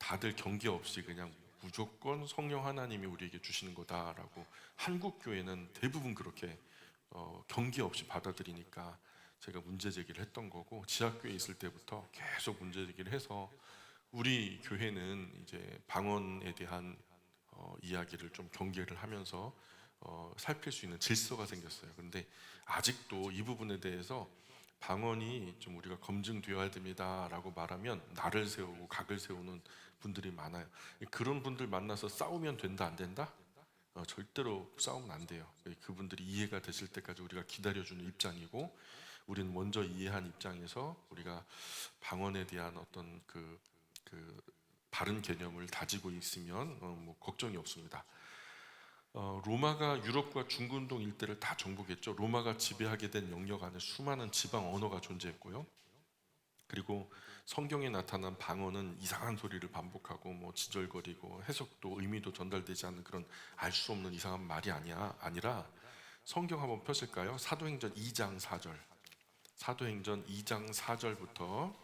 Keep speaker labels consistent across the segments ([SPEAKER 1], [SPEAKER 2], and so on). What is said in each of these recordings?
[SPEAKER 1] 다들 경계 없이 그냥 무조건 성령 하나님이 우리에게 주시는 거다라고 한국 교회는 대부분 그렇게 경계 없이 받아들이니까 제가 문제 제기를 했던 거고, 지하교회 있을 때부터 계속 문제 제기를 해서 우리 교회는 이제 방언에 대한 이야기를 좀 경계를 하면서 살필 수 있는 질서가 생겼어요. 그런데 아직도 이 부분에 대해서 방언이 좀 우리가 검증되어야 됩니다라고 말하면 날을 세우고 각을 세우는 분들이 많아요. 그런 분들 만나서 싸우면 된다 안 된다? 절대로 싸우면 안 돼요. 그분들이 이해가 되실 때까지 우리가 기다려주는 입장이고, 우리는 먼저 이해한 입장에서 우리가 방언에 대한 어떤 그 바른 개념을 다지고 있으면 뭐 걱정이 없습니다. 로마가 유럽과 중근동 일대를 다 정복했죠. 로마가 지배하게 된 영역 안에 수많은 지방 언어가 존재했고요. 그리고 성경에 나타난 방언은 이상한 소리를 반복하고 뭐 지절거리고 해석도 의미도 전달되지 않는 그런 알 수 없는 이상한 말이 아니라 성경 한번 펴실까요? 사도행전 2장 4절. 사도행전 2장 4절부터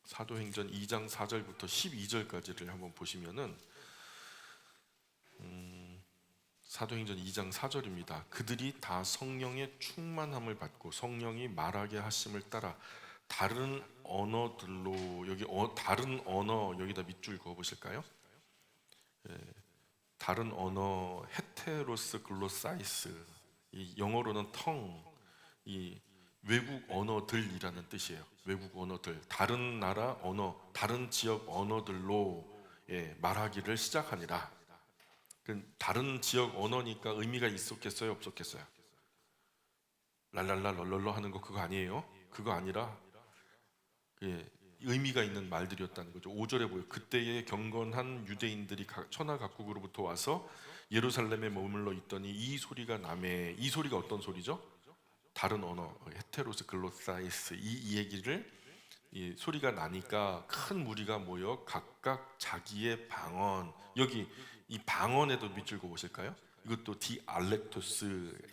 [SPEAKER 1] 사도행전 2장 4절부터 12절까지를 한번 보시면은 사도행전 2장 4절입니다. 그들이 다 성령의 충만함을 받고 성령이 말하게 하심을 따라 다른 언어들로, 여기 다른 언어 여기다 밑줄 그어 보실까요? 다른 언어, 헤테로스 글로사이스, 이 영어로는 텅, 이 외국 언어들이라는 뜻이에요. 외국 언어들, 다른 나라 언어, 다른 지역 언어들로 말하기를 시작하니라. 다른 지역 언어니까 의미가 있었겠어요, 없었겠어요? 랄랄라 럴럴러 하는 거 그거 아니에요? 그거 아니라 의미가 있는 말들이었다는 거죠. 5절에 보여 그때의 경건한 유대인들이 천하 각국으로부터 와서 예루살렘에 머물러 있더니 이 소리가 나매. 이 소리가 어떤 소리죠? 다른 언어, 헤테로스 글로사이스, 이 얘기를, 이 소리가 나니까 큰 무리가 모여 각각 자기의 방언, 여기 이 방언에도 밑줄 그어 보실까요? 이것도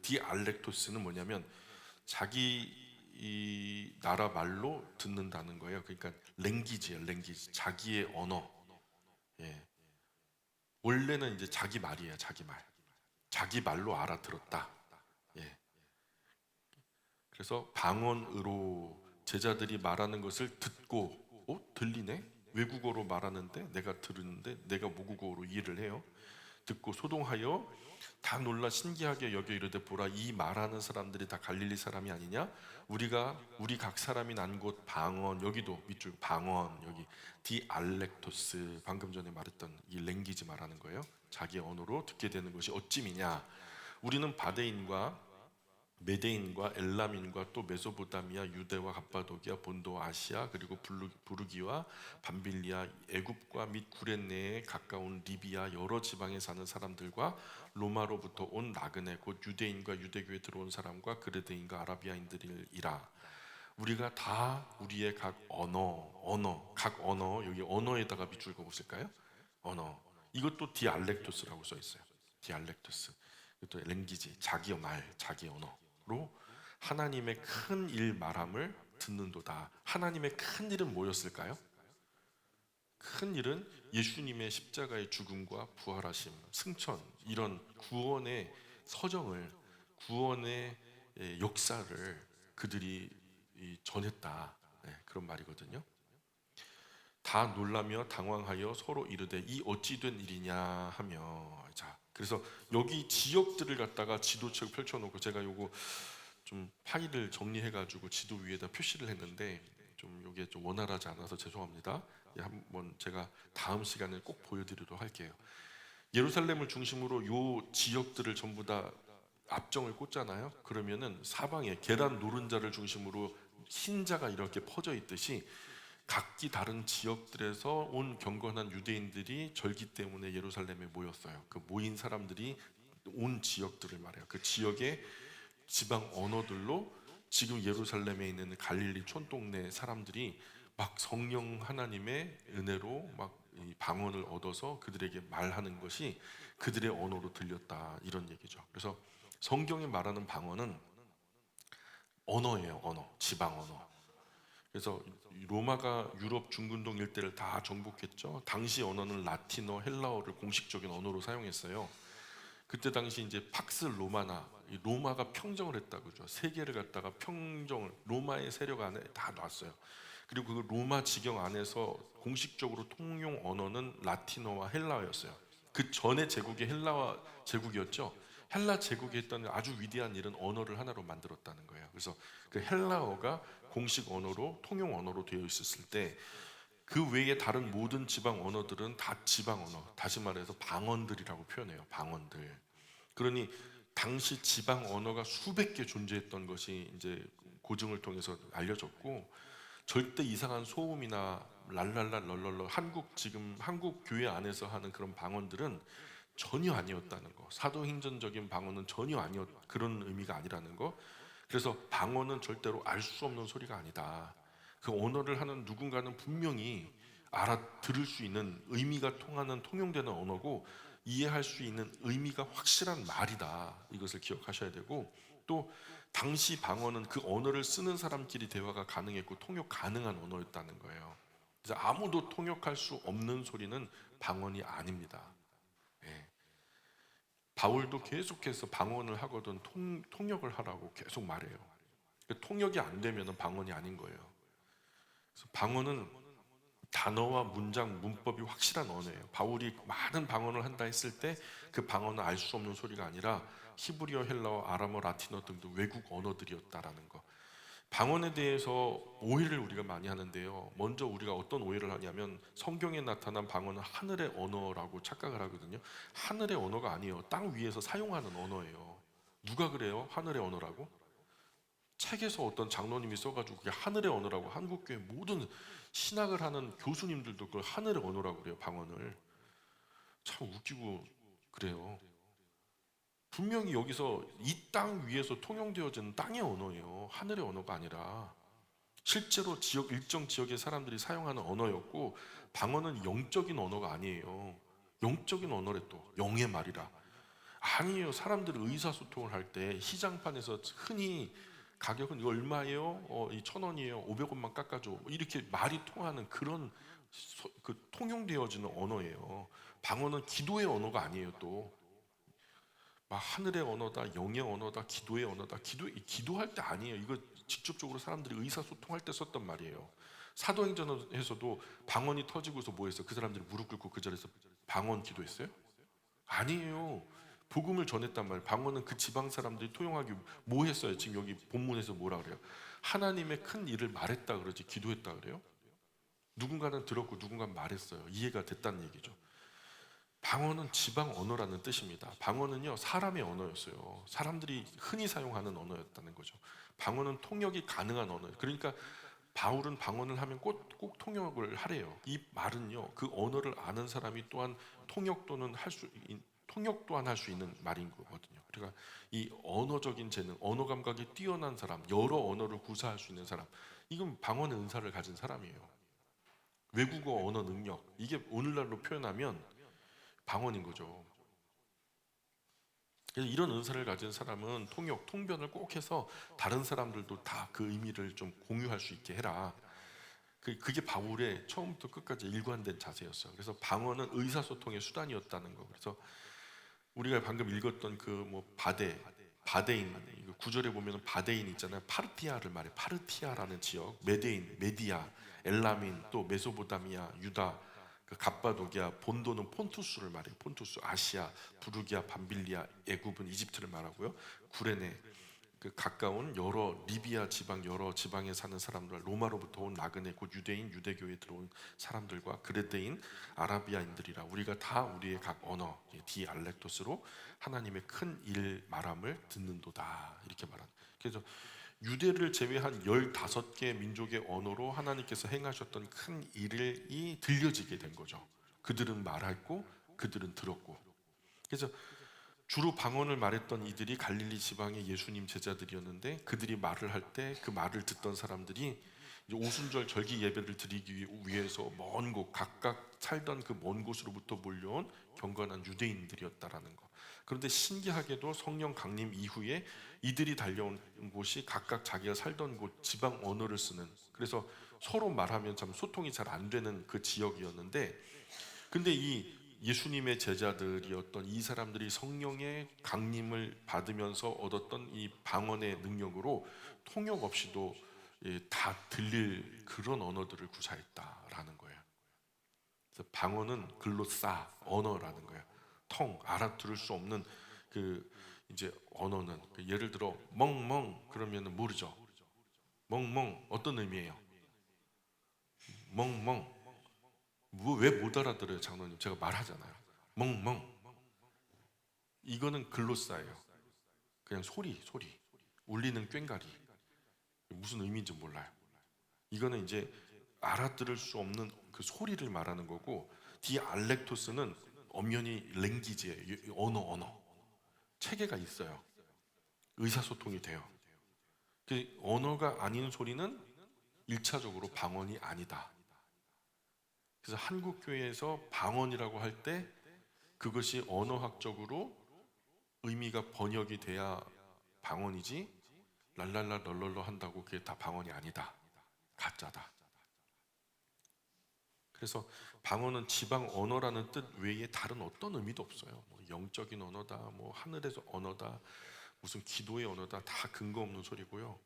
[SPEAKER 1] 디알렉토스는 뭐냐면 자기 이 나라 말로 듣는다는 거예요. 그러니까 랭귀지예요, 랭귀지, 자기의 언어. 예. 원래는 이제 자기 말이에요, 자기 말. 자기 말로 알아들었다. 예. 그래서 방언으로 제자들이 말하는 것을 듣고, 들리네? 외국어로 말하는데 내가 들었는데 내가 모국어로 이해를 해요. 듣고 소동하여 다 놀라 신기하게 여겨 이르되 보라, 이 말하는 사람들이 다 갈릴리 사람이 아니냐? 우리 각 사람이 난 곳 방언, 여기도 밑줄 방언, 여기 디알렉토스, 방금 전에 말했던 이 랭귀지 말하는 거예요. 자기 언어로 듣게 되는 것이 어찌미냐? 우리는 바데인과 메데인과 엘람인과 또 메소포타미아, 유대와 갑바도기아, 본도, 아시아, 그리고 부르기와 밤빌리아, 애굽과 및 구레네에 가까운 리비아 여러 지방에 사는 사람들과 로마로부터 온 나그네 곧 유대인과 유대교에 들어온 사람과 그레데인과 아라비아인들이라. 우리가 다 우리의 각 각 언어, 여기 언어에다가 밑줄 그어 보실까요? 언어, 이것도 디알렉토스라고 써 있어요. 디알렉토스, 이것도 랭귀지, 자기 말, 자기 언어로 하나님의 큰 일 말함을 듣는도다. 하나님의 큰 일은 뭐였을까요? 큰 일은 예수님의 십자가의 죽음과 부활하심, 승천, 이런 구원의 서정을, 구원의 역사를 그들이 전했다. 그런 말이거든요. 다 놀라며 당황하여 서로 이르되 이 어찌 된 일이냐 하며. 자, 그래서 여기 지역들을 갖다가 지도책을 펼쳐놓고, 제가 요거 좀 파일을 정리해가지고 지도 위에다 표시를 했는데 좀 이게 좀 원활하지 않아서 죄송합니다. 한번 제가 다음 시간에 꼭 보여드리도록 할게요. 예루살렘을 중심으로 요 지역들을 전부 다 압정을 꽂잖아요. 그러면은 사방에 계란 노른자를 중심으로 흰자가 이렇게 퍼져 있듯이 각기 다른 지역들에서 온 경건한 유대인들이 절기 때문에 예루살렘에 모였어요. 그 모인 사람들이 온 지역들을 말해요. 그 지역의 지방 언어들로 지금 예루살렘에 있는 갈릴리 촌동네 사람들이 막 성령 하나님의 은혜로 막 이 방언을 얻어서 그들에게 말하는 것이 그들의 언어로 들렸다, 이런 얘기죠. 그래서 성경에 말하는 방언은 언어예요, 언어, 지방 언어. 그래서 로마가 유럽 중근동 일대를 다 정복했죠. 당시 언어는 라틴어, 헬라어를 공식적인 언어로 사용했어요. 그때 당시 이제 팍스 로마나, 이 로마가 평정을 했다 그죠. 세계를 갖다가 평정을 로마의 세력 안에 다 놨어요. 그리고 그 로마 지경 안에서 공식적으로 통용 언어는 라틴어와 헬라어였어요. 그 전에 제국이 헬라와 제국이었죠. 헬라 제국이 했던 아주 위대한 일은 언어를 하나로 만들었다는 거예요. 그래서 그 헬라어가 공식 언어로 통용 언어로 되어 있었을 때 그 외에 다른 모든 지방 언어들은 다 지방 언어, 다시 말해서 방언들이라고 표현해요. 방언들. 그러니 당시 지방 언어가 수백 개 존재했던 것이 이제 고증을 통해서 알려졌고, 절대 이상한 소음이나 랄랄라 럴럴러 지금 한국 교회 안에서 하는 그런 방언들은 전혀 아니었다는 거. 사도행전적인 방언은 전혀 아니었 그런 의미가 아니라는 거. 그래서 방언은 절대로 알 수 없는 소리가 아니다. 그 언어를 하는 누군가는 분명히 알아들을 수 있는 의미가 통하는 통용되는 언어고 이해할 수 있는 의미가 확실한 말이다. 이것을 기억하셔야 되고, 또 당시 방언은 그 언어를 쓰는 사람끼리 대화가 가능했고 통역 가능한 언어였다는 거예요. 그래서 아무도 통역할 수 없는 소리는 방언이 아닙니다. 예. 바울도 계속해서 방언을 하거든 통역을 하라고 계속 말해요. 통역이 안 되면 방언이 아닌 거예요. 그래서 방언은 단어와 문장, 문법이 확실한 언어예요. 바울이 많은 방언을 한다 했을 때 그 방언은 알 수 없는 소리가 아니라 히브리어, 헬라어, 아람어, 라틴어 등등 외국 언어들이었다라는 거. 방언에 대해서 오해를 우리가 많이 하는데요. 먼저 우리가 어떤 오해를 하냐면 성경에 나타난 방언은 하늘의 언어라고 착각을 하거든요. 하늘의 언어가 아니에요. 땅 위에서 사용하는 언어예요. 누가 그래요? 하늘의 언어라고? 책에서 어떤 장로님이 써가지고 그게 하늘의 언어라고, 한국교회 모든 신학을 하는 교수님들도 그걸 하늘의 언어라고 그래요. 방언을. 참 웃기고 그래요. 분명히 여기서 이 땅 위에서 통용되어지는 땅의 언어예요. 하늘의 언어가 아니라 실제로 일정 지역의 사람들이 사용하는 언어였고, 방언은 영적인 언어가 아니에요. 영적인 언어래. 또 영의 말이라. 아니에요. 사람들이 의사소통을 할 때 시장판에서 흔히 가격은 이거 얼마예요? 이 1,000원이에요. 500원만 깎아줘. 뭐 이렇게 말이 통하는 그런 그 통용되어지는 언어예요. 방언은 기도의 언어가 아니에요. 또 막 하늘의 언어다, 영의 언어다, 기도의 언어다. 기도할 때 아니에요. 이거 직접적으로 사람들이 의사소통할 때 썼던 말이에요. 사도행전에서도 방언이 터지고서 뭐 했어요? 그 사람들이 무릎 꿇고 그 자리에서 방언 기도했어요? 아니에요. 복음을 전했단 말이에요. 방언은 그 지방 사람들이 통용하기 뭐 했어요? 지금 여기 본문에서 뭐라 그래요? 하나님의 큰 일을 말했다 그러지 기도했다 그래요? 누군가는 들었고 누군가는 말했어요. 이해가 됐다는 얘기죠. 방언은 지방 언어라는 뜻입니다. 방언은요 사람의 언어였어요. 사람들이 흔히 사용하는 언어였다는 거죠. 방언은 통역이 가능한 언어예요. 그러니까 바울은 방언을 하면 꼭 통역을 하래요. 이 말은요 그 언어를 아는 사람이 또한 통역 또는 통역 또한 할 수 있는 말인 거거든요. 그러니까 이 언어적인 재능, 언어 감각이 뛰어난 사람, 여러 언어를 구사할 수 있는 사람, 이건 방언의 은사를 가진 사람이에요. 외국어 언어 능력, 이게 오늘날로 표현하면 방언인 거죠. 그래서 이런 은사를 가진 사람은 통역, 통변을 꼭 해서 다른 사람들도 다 그 의미를 좀 공유할 수 있게 해라. 그게 바울의 처음부터 끝까지 일관된 자세였어요. 그래서 방언은 의사소통의 수단이었다는 거. 그래서 우리가 방금 읽었던 그 뭐 바데인 구절에 보면 바데인 있잖아요. 파르티아를 말해. 파르티아라는 지역, 메데인, 메디아, 엘라민, 또 메소포타미아, 유다, 그 갑바도기아, 본도는 폰투스를 말해요. 폰투스, 아시아, 부르기아, 밤빌리아, 애굽은 이집트를 말하고요. 구레네, 그 가까운 여러 리비아 지방 여러 지방에 사는 사람들, 로마로부터 온 나그네 곧 유대인 유대교에 들어온 사람들과 그레데인 아라비아인들이라 우리가 다 우리의 각 언어 디알렉토스로 하나님의 큰 일 말함을 듣는도다 이렇게 말한. 그래서 유대를 제외한 15개 민족의 언어로 하나님께서 행하셨던 큰 일이 들려지게 된 거죠. 그들은 말했고 그들은 들었고. 그래서 주로 방언을 말했던 이들이 갈릴리 지방의 예수님 제자들이었는데, 그들이 말을 할 때 그 말을 듣던 사람들이 이제 오순절 절기 예배를 드리기 위해서 먼 곳 각각 살던 그 먼 곳으로부터 몰려온 경건한 유대인들이었다라는 거. 그런데 신기하게도 성령 강림 이후에 이들이 달려온 곳이 각각 자기가 살던 곳 지방 언어를 쓰는, 그래서 서로 말하면 참 소통이 잘 안 되는 그 지역이었는데, 근데 이 예수님의 제자들이었던 이 사람들이 성령의 강림을 받으면서 얻었던 이 방언의 능력으로 통역 없이도 다 들릴 그런 언어들을 구사했다라는 거예요. 그래서 방언은 글로사, 언어라는 거예요. 통, 알아들을 수 없는 그 이제 언어는, 예를 들어 멍멍 그러면은 모르죠. 멍멍 어떤 의미예요? 멍멍 뭐 왜 못 알아들어요, 장로님? 제가 말하잖아요. 멍멍. 이거는 글로사예요. 그냥 소리 울리는 꽹과리. 무슨 의미인지 몰라요. 이거는 이제 알아들을 수 없는 그 소리를 말하는 거고, 디알렉토스는 엄연히 랭귀지예요. 언어 체계가 있어요. 의사소통이 돼요. 그 언어가 아닌 소리는 일차적으로 방언이 아니다. 그래서 한국 교회에서 방언이라고 할 때 그것이 언어학적으로 의미가 번역이 돼야 방언이지, 랄랄라 널널러 한다고 그게 다 방언이 아니다. 가짜다. 그래서 방언은 지방 언어라는 뜻 외에 다른 어떤 의미도 없어요. 뭐 영적인 언어다, 뭐 하늘에서 언어다, 무슨 기도의 언어다, 다 근거 없는 소리고요.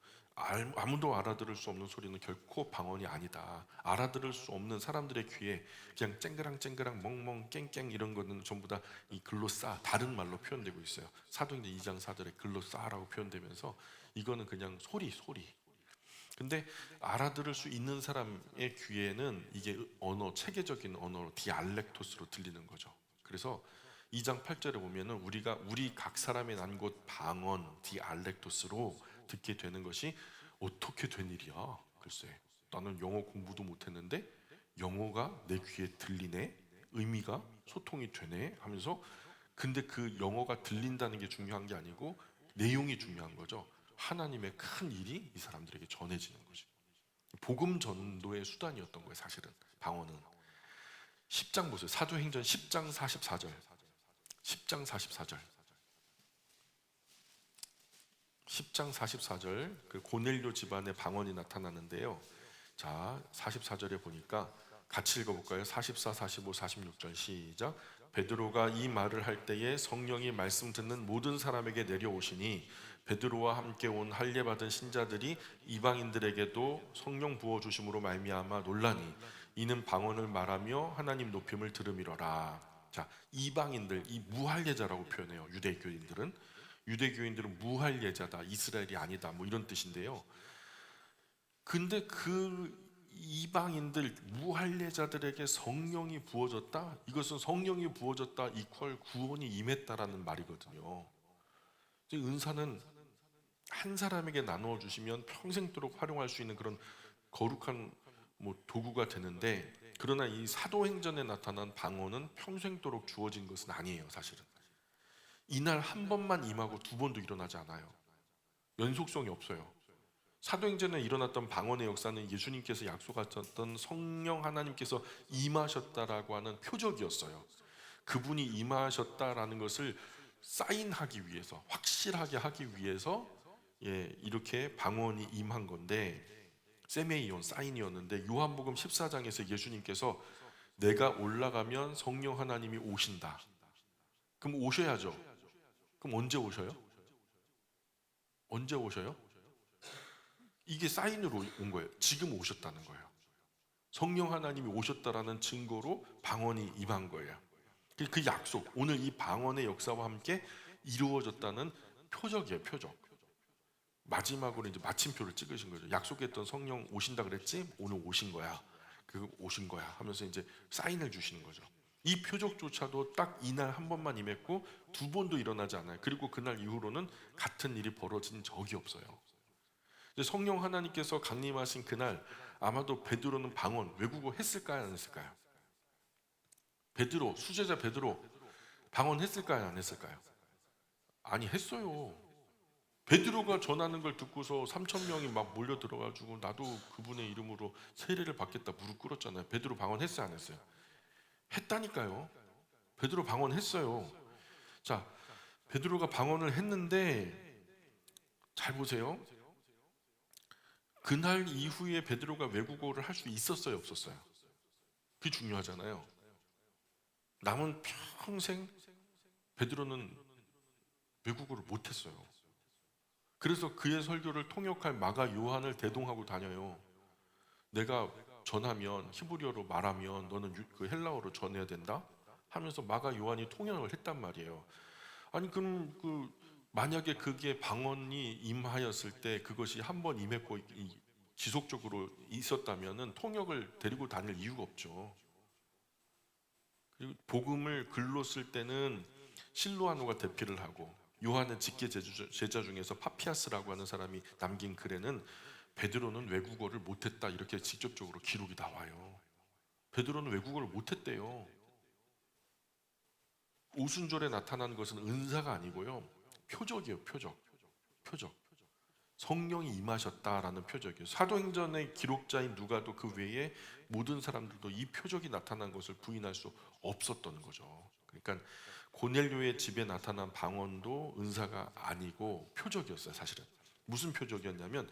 [SPEAKER 1] 아무도 알아들을 수 없는 소리는 결코 방언이 아니다. 알아들을 수 없는 사람들의 귀에 그냥 쨍그랑 멍멍 깽깽 이런 거는 전부 다 이 글로싸, 다른 말로 표현되고 있어요. 사도행전 2장 4절에 글로싸라고 표현되면서 이거는 그냥 소리. 근데 알아들을 수 있는 사람의 귀에는 이게 언어, 체계적인 언어로 디알렉토스로 들리는 거죠. 그래서 2장 8절에 보면은 우리 각 사람의 난 곳 방언 디알렉토스로 듣게 되는 것이 어떻게 된 일이야? 글쎄, 나는 영어 공부도 못했는데 영어가 내 귀에 들리네, 의미가 소통이 되네 하면서, 근데 그 영어가 들린다는 게 중요한 게 아니고 내용이 중요한 거죠. 하나님의 큰 일이 이 사람들에게 전해지는 거죠. 복음 전도의 수단이었던 거예요, 사실은 방언은. 10장 보세요. 사도행전 10장 44절. 10장 44절. 10장 44절, 그 고넬료 집안의 방언이 나타나는데요. 자, 44절에 보니까 같이 읽어볼까요? 44, 45, 46절 시작. 베드로가 이 말을 할 때에 성령이 말씀 듣는 모든 사람에게 내려오시니 베드로와 함께 온 할례 받은 신자들이 이방인들에게도 성령 부어 주심으로 말미암아 놀라니 이는 방언을 말하며 하나님 높임을 들음이러라. 자, 이방인들, 이 무할례자라고 표현해요. 유대교인들은 무할례자다, 이스라엘이 아니다, 뭐 이런 뜻인데요. 근데 그 이방인들 무할례자들에게 성령이 부어졌다, 이것은 성령이 부어졌다 이퀄 구원이 임했다라는 말이거든요. 은사는 한 사람에게 나누어 주시면 평생도록 활용할 수 있는 그런 거룩한 뭐 도구가 되는데, 그러나 이 사도행전에 나타난 방언은 평생도록 주어진 것은 아니에요. 사실은 이날 한 번만 임하고 두 번도 일어나지 않아요. 연속성이 없어요. 사도행전에 일어났던 방언의 역사는 예수님께서 약속하셨던 성령 하나님께서 임하셨다라고 하는 표적이었어요. 그분이 임하셨다라는 것을 사인하기 위해서, 확실하게 하기 위해서 이렇게 방언이 임한 건데, 세메이온, 사인이었는데, 요한복음 14장에서 예수님께서 내가 올라가면 성령 하나님이 오신다. 그럼 오셔야죠. 그럼 언제 오셔요? 언제 오셔요? 이게 사인으로 온 거예요. 지금 오셨다는 거예요. 성령 하나님이 오셨다라는 증거로 방언이 임한 거예요. 그 약속, 오늘 이 방언의 역사와 함께 이루어졌다는 표적이에요. 표적. 마지막으로 이제 마침표를 찍으신 거죠. 약속했던 성령 오신다 그랬지? 오늘 오신 거야. 그 오신 거야 하면서 이제 사인을 주시는 거죠. 이 표적조차도 딱 이날 한 번만 임했고 두 번도 일어나지 않아요. 그리고 그날 이후로는 같은 일이 벌어진 적이 없어요. 성령 하나님께서 강림하신 그날 아마도 베드로는 방언, 외국어 했을까요, 안 했을까요? 베드로, 수제자 베드로 방언 했을까요, 안 했을까요? 아니, 했어요. 베드로가 전하는 걸 듣고서 3천 명이 막 몰려 들어가지고 나도 그분의 이름으로 세례를 받겠다 무릎 꿇었잖아요. 베드로 방언 했어요, 안 했어요? 했다니까요. 베드로 방언 했어요. 자, 베드로가 방언을 했는데 잘 보세요. 그날 이후에 베드로가 외국어를 할 수 있었어요, 없었어요? 그게 중요하잖아요. 남은 평생 베드로는 외국어를 못했어요. 그래서 그의 설교를 통역할 마가 요한을 대동하고 다녀요. 내가 전하면, 히브리어로 말하면 너는 그 헬라어로 전해야 된다 하면서 마가 요한이 통역을 했단 말이에요. 아니 그럼 만약에 그게 방언이 임하였을 때 그것이 한 번 임했고 지속적으로 있었다면은 통역을 데리고 다닐 이유가 없죠. 그리고 복음을 글로 쓸 때는 실로아노가 대피를 하고, 요한의 직계 제자 중에서 파피아스라고 하는 사람이 남긴 글에는 베드로는 외국어를 못했다 이렇게 직접적으로 기록이 나와요. 베드로는 외국어를 못했대요. 오순절에 나타난 것은 은사가 아니고요, 표적이에요. 표적. 성령이 임하셨다라는 표적이에요. 사도행전의 기록자인 누가도 그 외에 모든 사람들도 이 표적이 나타난 것을 부인할 수 없었던 거죠. 그러니까 고넬료의 집에 나타난 방언도 은사가 아니고 표적이었어요. 사실은 무슨 표적이었냐면,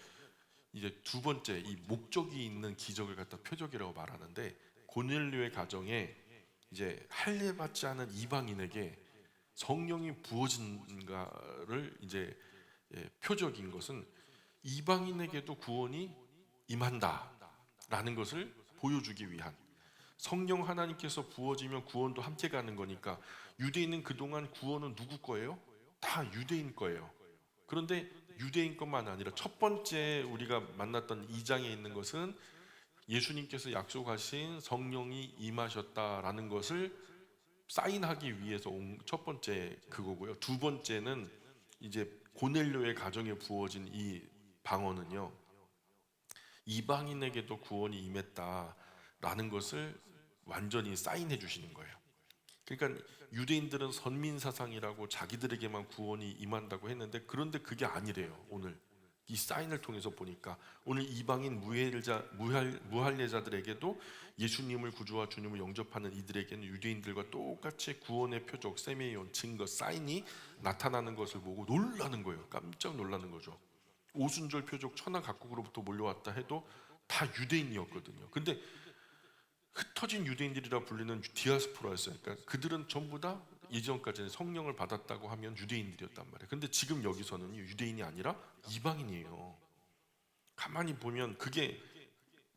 [SPEAKER 1] 이제 두 번째 이 목적이 있는 기적을 갖다 표적이라고 말하는데, 고넬료의 가정에 이제 할례 받지 않은 이방인에게 성령이 부어진가를 이제 표적인 것은 이방인에게도 구원이 임한다라는 것을 보여주기 위한, 성령 하나님께서 부어지면 구원도 함께 가는 거니까 유대인은 그동안 구원은 누구 거예요? 다 유대인 거예요. 그런데 유대인 것만 아니라 첫 번째 우리가 만났던 2장에 있는 것은 예수님께서 약속하신 성령이 임하셨다라는 것을 사인하기 위해서 온 첫 번째 그거고요. 두 번째는 이제 고넬료의 가정에 부어진 이 방언은요, 이방인에게도 구원이 임했다라는 것을 완전히 사인해 주시는 거예요. 그러니까 유대인들은 선민사상이라고 자기들에게만 구원이 임한다고 했는데, 그런데 그게 아니래요. 오늘 이 사인을 통해서 보니까 오늘 이방인 무할례자들에게도 예수님을 구주와 주님을 영접하는 이들에게는 유대인들과 똑같이 구원의 표적, 세메이온, 증거, 사인이 나타나는 것을 보고 놀라는 거예요. 깜짝 놀라는 거죠. 오순절 표적 천하 각국으로부터 몰려왔다 해도 다 유대인이었거든요. 근데 흩어진 유대인들이라 불리는 디아스포라였어요. 그러니까 그들은 전부 다 이전까지는 성령을 받았다고 하면 유대인들이었단 말이에요. 근데 지금 여기서는 유대인이 아니라 이방인이에요. 가만히 보면 그게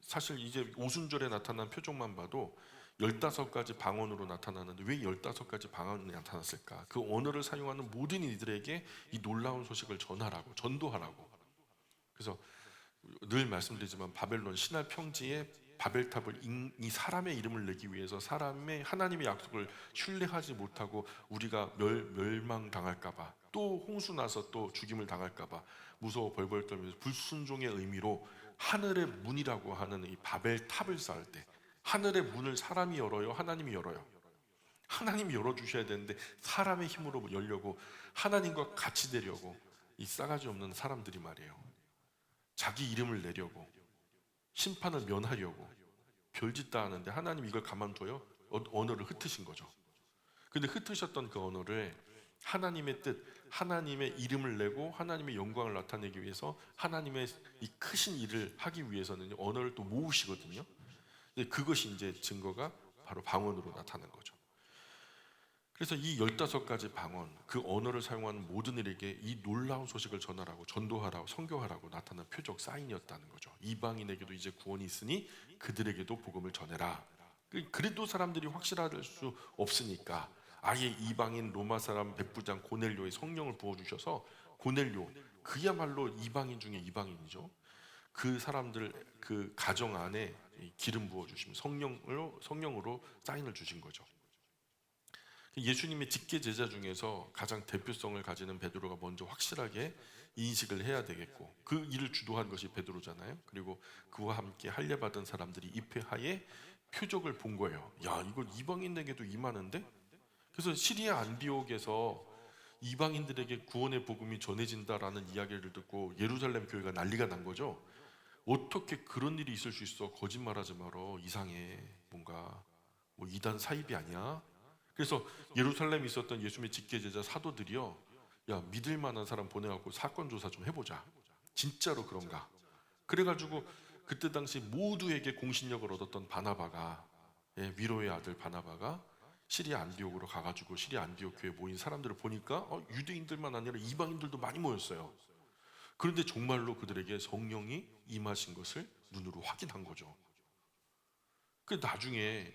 [SPEAKER 1] 사실 이제 오순절에 나타난 표적만 봐도 15가지 방언으로 나타나는데, 왜 15가지 방언이 나타났을까? 그 언어를 사용하는 모든 이들에게 이 놀라운 소식을 전하라고, 전도하라고. 그래서 늘 말씀드리지만 바벨론 신할 평지에 바벨탑을 이 사람의 이름을 내기 위해서, 사람의 하나님의 약속을 신뢰하지 못하고 우리가 멸망당할까봐, 또 홍수 나서 또 죽임을 당할까봐 무서워 벌벌 떨면서 불순종의 의미로 하늘의 문이라고 하는 이 바벨탑을 쌓을 때, 하늘의 문을 사람이 열어요, 하나님이 열어요? 하나님이 열어주셔야 되는데 사람의 힘으로 열려고, 하나님과 같이 되려고 이 싸가지 없는 사람들이 말이에요, 자기 이름을 내려고 심판을 면하려고 별짓다 하는데 하나님 이걸 가만둬요? 언어를 흩으신 거죠. 근데 흩으셨던 그 언어를 하나님의 뜻, 하나님의 이름을 내고 하나님의 영광을 나타내기 위해서, 하나님의 이 크신 일을 하기 위해서는 언어를 또 모으시거든요. 그것이 이제 증거가 바로 방언으로 나타난 거죠. 그래서 이 15가지 방언, 그 언어를 사용하는 모든 이에게 이 놀라운 소식을 전하라고, 전도하라고, 선교하라고 나타난 표적, 사인이었다는 거죠. 이방인에게도 이제 구원이 있으니 그들에게도 복음을 전해라. 그래도 사람들이 확실할 수 없으니까 아예 이방인 로마 사람 백부장 고넬료의 성령을 부어주셔서, 고넬료 그야말로 이방인 중에 이방인이죠. 그 사람들 그 가정 안에 기름 부어주시면 성령으로 사인을 주신 거죠. 예수님의 직계 제자 중에서 가장 대표성을 가지는 베드로가 먼저 확실하게 인식을 해야 되겠고, 그 일을 주도한 것이 베드로잖아요. 그리고 그와 함께 할례 받은 사람들이 입회하에 표적을 본 거예요. 야, 이거 이방인에게도 임하는데? 그래서 시리아 안디옥에서 이방인들에게 구원의 복음이 전해진다라는 이야기를 듣고 예루살렘 교회가 난리가 난 거죠. 어떻게 그런 일이 있을 수 있어? 거짓말하지 말어. 이상해. 뭔가 뭐 이단 사입이 아니야? 그래서 예루살렘에 있었던 예수님의 직계제자 사도들이요, 야, 믿을 만한 사람 보내갖고 사건 조사 좀 해보자. 진짜로 그런가? 그래가지고 그때 당시 모두에게 공신력을 얻었던 바나바가, 위로의 아들 바나바가 시리아 안디옥으로 가가지고 시리아 안디옥 교회에 모인 사람들을 보니까 유대인들만 아니라 이방인들도 많이 모였어요. 그런데 정말로 그들에게 성령이 임하신 것을 눈으로 확인한 거죠. 그 나중에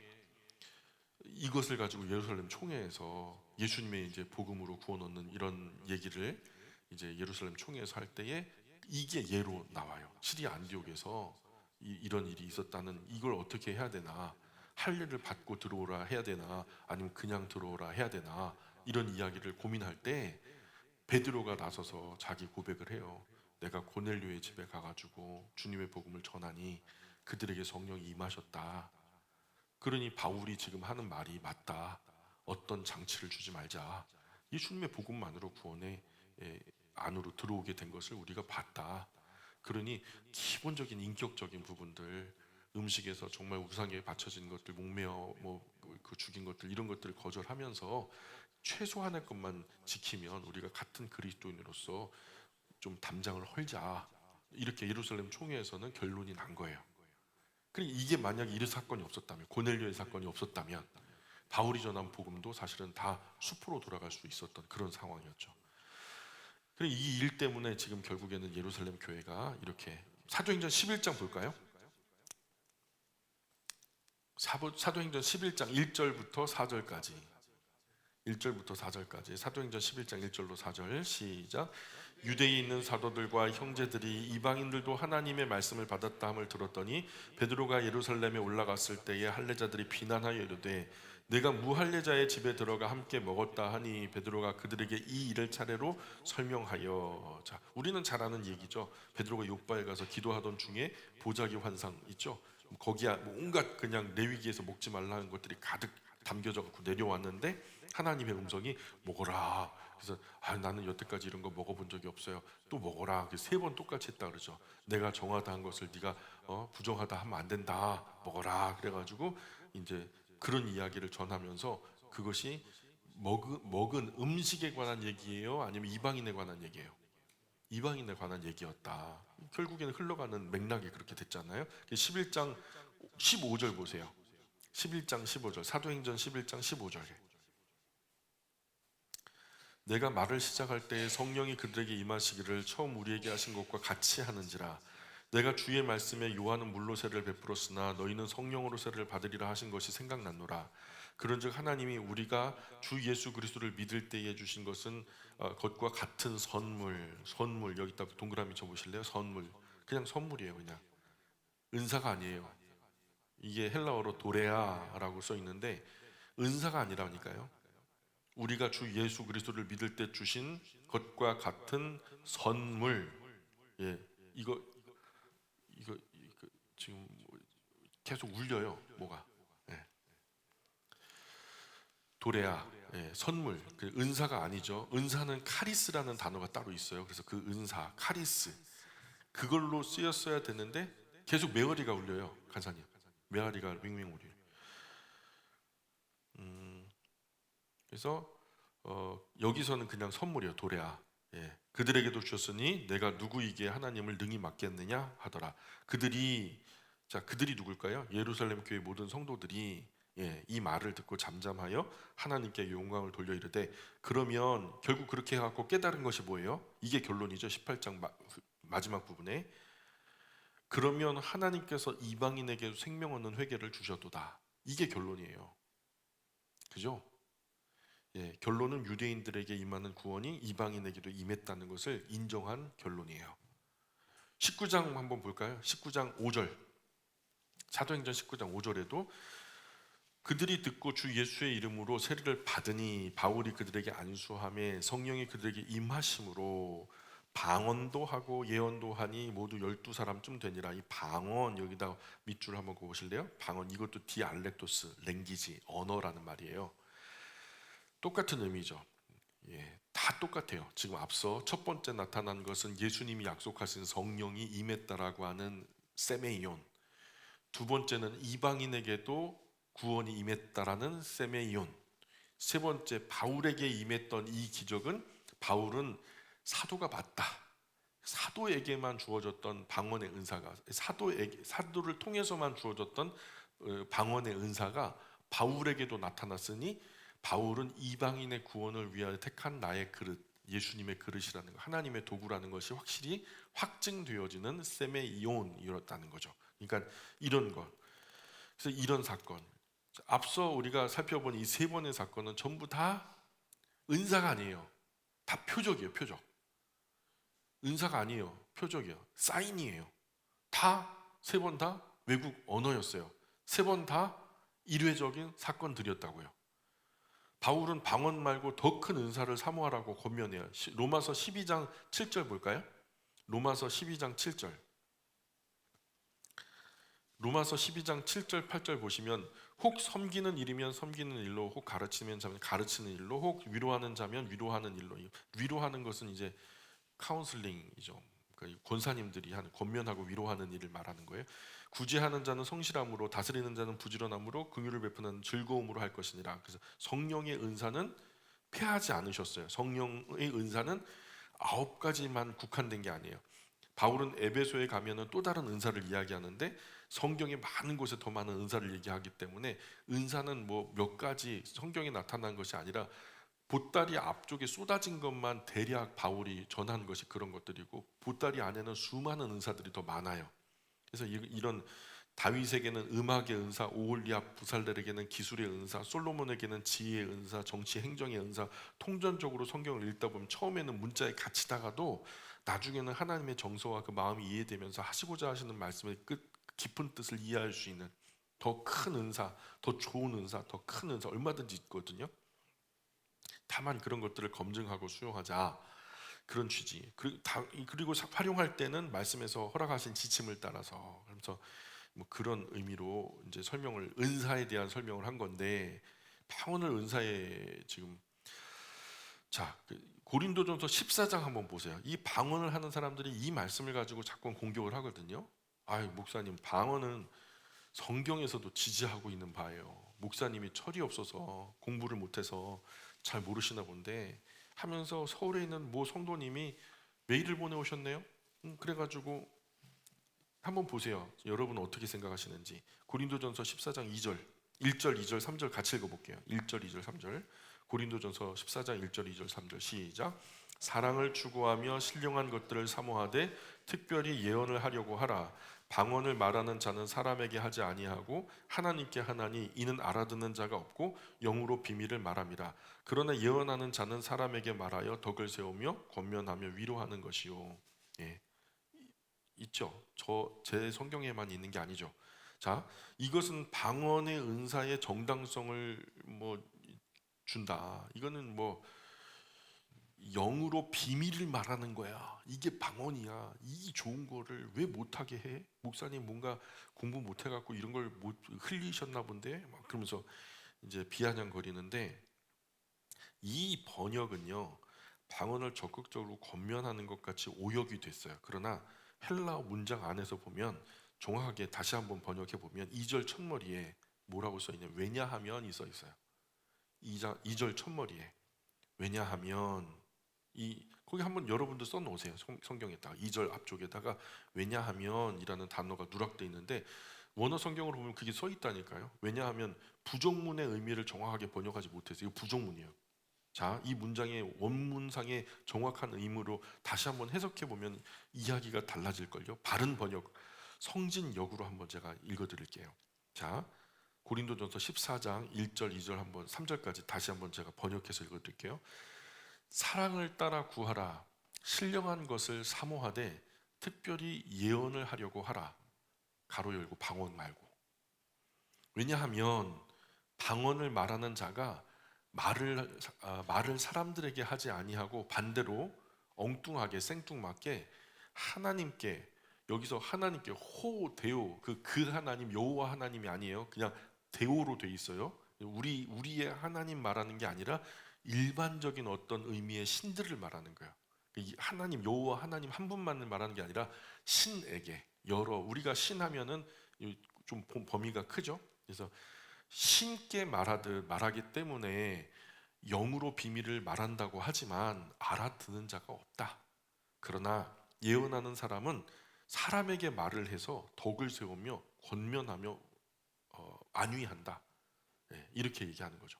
[SPEAKER 1] 이것을 가지고 예루살렘 총회에서 예수님의 이제 복음으로 구원 얻는 이런 얘기를 이제 예루살렘 총회에서 할 때에 이게 예로 나와요. 시리아 안디옥에서 이런 일이 있었다는, 이걸 어떻게 해야 되나, 할례를 받고 들어오라 해야 되나 아니면 그냥 들어오라 해야 되나, 이런 이야기를 고민할 때 베드로가 나서서 자기 고백을 해요. 내가 고넬료의 집에 가가지고 주님의 복음을 전하니 그들에게 성령이 임하셨다. 그러니 바울이 지금 하는 말이 맞다. 어떤 장치를 주지 말자. 이 주님의 복음만으로 구원의 안으로 들어오게 된 것을 우리가 봤다. 그러니 기본적인 인격적인 부분들, 음식에서 정말 우상에 바쳐진 것들, 목매어 그 죽인 것들, 이런 것들을 거절하면서 최소한의 것만 지키면 우리가 같은 그리스도인으로서 좀 담장을 헐자. 이렇게 예루살렘 총회에서는 결론이 난 거예요. 그러니까 이게 만약에 이 사건이 없었다면, 고넬료의 사건이 없었다면 바울이 전한 복음도 사실은 다 숲으로 돌아갈 수 있었던 그런 상황이었죠. 이 일 때문에 지금 결국에는 예루살렘 교회가 이렇게, 사도행전 11장 볼까요? 사도행전 11장 1절부터 4절까지, 1절부터 4절까지, 사도행전 11장 1절로 4절 시작. 유대에 있는 사도들과 형제들이 이방인들도 하나님의 말씀을 받았다 함을 들었더니 베드로가 예루살렘에 올라갔을 때에 할례자들이 비난하여 이르되 내가 무할례자의 집에 들어가 함께 먹었다 하니 베드로가 그들에게 이 일을 차례로 설명하여. 자, 우리는 잘 아는 얘기죠. 베드로가 요바에 가서 기도하던 중에 보자기 환상 있죠. 거기에 온갖 그냥 레위기에서 먹지 말라는 것들이 가득 담겨져 갖고 내려왔는데 하나님의 음성이 먹어라. 그래서 나는 여태까지 이런 거 먹어본 적이 없어요. 또 먹어라. 세 번 똑같이 했다 그러죠. 내가 정하다 한 것을 네가 부정하다 하면 안 된다. 먹어라. 그래가지고 이제 그런 이야기를 전하면서, 그것이 먹은 음식에 관한 얘기예요? 아니면 이방인에 관한 얘기예요? 이방인에 관한 얘기였다. 결국에는 흘러가는 맥락이 그렇게 됐잖아요. 11장 15절 보세요. 11장 15절, 사도행전 11장 15절. 내가 말을 시작할 때에 성령이 그들에게 임하시기를 처음 우리에게 하신 것과 같이 하는지라. 내가 주의 말씀에 요한은 물로 세를 베풀었으나 너희는 성령으로 세를 받으리라 하신 것이 생각났노라. 그런즉 하나님이 우리가 주 예수 그리스도를 믿을 때에 주신 것은 것과 같은 선물, 여기다 동그라미 쳐보실래요? 선물, 그냥 선물이에요. 그냥 은사가 아니에요. 이게 헬라어로 도레아라고 써 있는데 은사가 아니라니까요. 우리가 주 예수 그리스도를 믿을 때 주신 것과 같은 선물. 이거 지금 계속 울려요. 뭐가? 도레아, 선물. 그 은사가 아니죠. 은사는 카리스라는 단어가 따로 있어요. 그래서 그 은사, 카리스, 그걸로 쓰였어야 되는데 계속 메아리가 울려요. 간사님, 메아리가 윙윙 울려요. 그래서 여기서는 그냥 선물이에요. 도레아. 그들에게도 주셨으니 내가 누구에게 하나님을 능히 맡겠느냐 하더라. 그들이 누굴까요? 예루살렘 교회 모든 성도들이 이 말을 듣고 잠잠하여 하나님께 영광을 돌려 이르되, 그러면 결국 그렇게 해갖고 깨달은 것이 뭐예요? 이게 결론이죠. 18장 마지막 부분에 그러면 하나님께서 이방인에게 생명 얻는 회개를 주셔도다. 이게 결론이에요. 그죠? 결론은 유대인들에게 임하는 구원이 이방인에게도 임했다는 것을 인정한 결론이에요. 19장 한번 볼까요? 19장 5절, 사도행전 19장 5절에도 그들이 듣고 주 예수의 이름으로 세례를 받으니 바울이 그들에게 안수하며 성령이 그들에게 임하심으로 방언도 하고 예언도 하니 모두 12사람쯤 되니라. 이 방언, 여기다 밑줄 한번 보실래요? 방언, 이것도 디알렉토스, 랭귀지, 언어라는 말이에요. 똑같은 의미죠. 다 똑같아요. 지금 앞서 첫 번째 나타난 것은 예수님이 약속하신 성령이 임했다라고 하는 세메이온, 두 번째는 이방인에게도 구원이 임했다라는 세메이온, 세 번째 바울에게 임했던 이 기적은 바울은 사도가 맞다. 사도에게만 주어졌던 방언의 은사가, 사도를 통해서만 주어졌던 방언의 은사가 바울에게도 나타났으니 바울은 이방인의 구원을 위하여 택한 나의 그릇, 예수님의 그릇이라는 거, 하나님의 도구라는 것이 확실히 확증되어지는 세메이온이었다는 거죠. 그러니까 이런 것, 그래서 이런 사건, 앞서 우리가 살펴본 이 세 번의 사건은 전부 다 은사가 아니에요. 다 표적이에요, 표적. 은사가 아니에요, 표적이에요. 사인이에요. 다 세 번 다 외국 언어였어요. 세 번 다 일회적인 사건들이었다고요. 바울은 방언 말고 더 큰 은사를 사모하라고 권면해요. 로마서 12장 7절 볼까요? 로마서 12장 7절. 로마서 12장 7절 8절 보시면, 혹 섬기는 일이면 섬기는 일로, 혹 가르치는 자면 가르치는 일로, 혹 위로하는 자면 위로하는 일로. 위로하는 것은 이제 카운슬링이죠. 그러니까 권사님들이 하는, 권면하고 위로하는 일을 말하는 거예요. 구제하는 자는 성실함으로, 다스리는 자는 부지런함으로, 긍휼을 베푸는 즐거움으로 할 것이니라. 그래서 성령의 은사는 폐하지 않으셨어요. 성령의 은사는 9가지만 국한된 게 아니에요. 바울은 에베소에 가면은 또 다른 은사를 이야기하는데 성경의 많은 곳에 더 많은 은사를 얘기하기 때문에 은사는 뭐 몇 가지 성경에 나타난 것이 아니라 보따리 앞쪽에 쏟아진 것만 대략 바울이 전한 것이 그런 것들이고, 보따리 안에는 수많은 은사들이 더 많아요. 그래서 이런 다윗에게는 음악의 은사, 오홀리압 부살렐에게는 기술의 은사, 솔로몬에게는 지혜의 은사, 정치 행정의 은사, 통전적으로 성경을 읽다 보면 처음에는 문자에 갇히다가도 나중에는 하나님의 정서와 그 마음이 이해되면서 하시고자 하시는 말씀의 깊은 뜻을 이해할 수 있는 더 큰 은사, 더 좋은 은사, 더 큰 은사 얼마든지 있거든요. 다만 그런 것들을 검증하고 수용하자, 그런 취지. 그리고 활용할 때는 말씀에서 허락하신 지침을 따라서. 그래서 뭐 그런 의미로 이제 설명을, 은사에 대한 설명을 한 건데, 방언을 은사에 지금, 자, 고린도전서 14장 한번 보세요. 이 방언을 하는 사람들이 이 말씀을 가지고 자꾸 공격을 하거든요. 아유, 목사님, 방언은 성경에서도 지지하고 있는 바예요. 목사님이 철이 없어서 공부를 못해서 잘 모르시나 본데 하면서 서울에 있는 모 성도님이 메일을 보내오셨네요. 그래가지고 한번 보세요. 여러분 어떻게 생각하시는지. 고린도전서 14장 2절, 1절, 2절, 3절 같이 읽어볼게요. 1절, 2절, 3절. 고린도전서 14장 1절, 2절, 3절 시작. 사랑을 추구하며 신령한 것들을 사모하되 특별히 예언을 하려고 하라. 방언을 말하는 자는 사람에게 하지 아니하고 하나님께 하나니, 이는 알아듣는 자가 없고 영으로 비밀을 말함이라. 그러나 예언하는 자는 사람에게 말하여 덕을 세우며 권면하며 위로하는 것이요. 예, 있죠. 제 성경에만 있는 게 아니죠. 자, 이것은 방언의 은사의 정당성을 뭐 준다. 이거는 뭐 영으로 비밀을 말하는 거야. 이게 방언이야. 이 좋은 거를 왜 못하게 해? 목사님 뭔가 공부 못해갖고 이런 걸 못 흘리셨나 본데? 막 그러면서 이제 비아냥거리는데, 이 번역은요, 방언을 적극적으로 권면하는 것 같이 오역이 됐어요. 그러나 헬라어 문장 안에서 보면 정확하게 다시 한번 번역해 보면 2절 첫머리에 뭐라고 써 있냐? 왜냐하면이 써 있어요. 2절 첫머리에 왜냐하면, 거기 한번 여러분도 써 놓으세요. 성경에다가 2절 앞쪽에다가 왜냐하면이라는 단어가 누락돼 있는데 원어 성경으로 보면 그게 써 있다니까요. 왜냐하면 부정문의 의미를 정확하게 번역하지 못해서 이거 부정문이에요. 자, 이 문장의 원문상의 정확한 의미로 다시 한번 해석해 보면 이야기가 달라질걸요. 바른 번역, 성진역으로 한번 제가 읽어드릴게요. 자, 고린도전서 14장 1절, 2절 한번 3절까지 다시 한번 제가 번역해서 읽어드릴게요. 사랑을 따라 구하라. 신령한 것을 사모하되 특별히 예언을 하려고 하라. 가로 열고 방언 말고. 왜냐하면 방언을 말하는 자가 말을 사람들에게 하지 아니하고 반대로 엉뚱하게 생뚱맞게 하나님께, 여기서 하나님께 호데오, 그 하나님 여호와 하나님이 아니에요. 그냥 데오로 돼 있어요. 우리의 하나님 말하는 게 아니라 일반적인 어떤 의미의 신들을 말하는 거예요. 이 하나님 여호와 하나님 한 분만을 말하는 게 아니라 신에게, 우리가 신하면은 좀 범위가 크죠. 그래서 신께 말하기 때문에 영으로 비밀을 말한다고 하지만 알아듣는 자가 없다. 그러나 예언하는 사람은 사람에게 말을 해서 덕을 세우며 권면하며 안위한다. 예, 이렇게 얘기하는 거죠.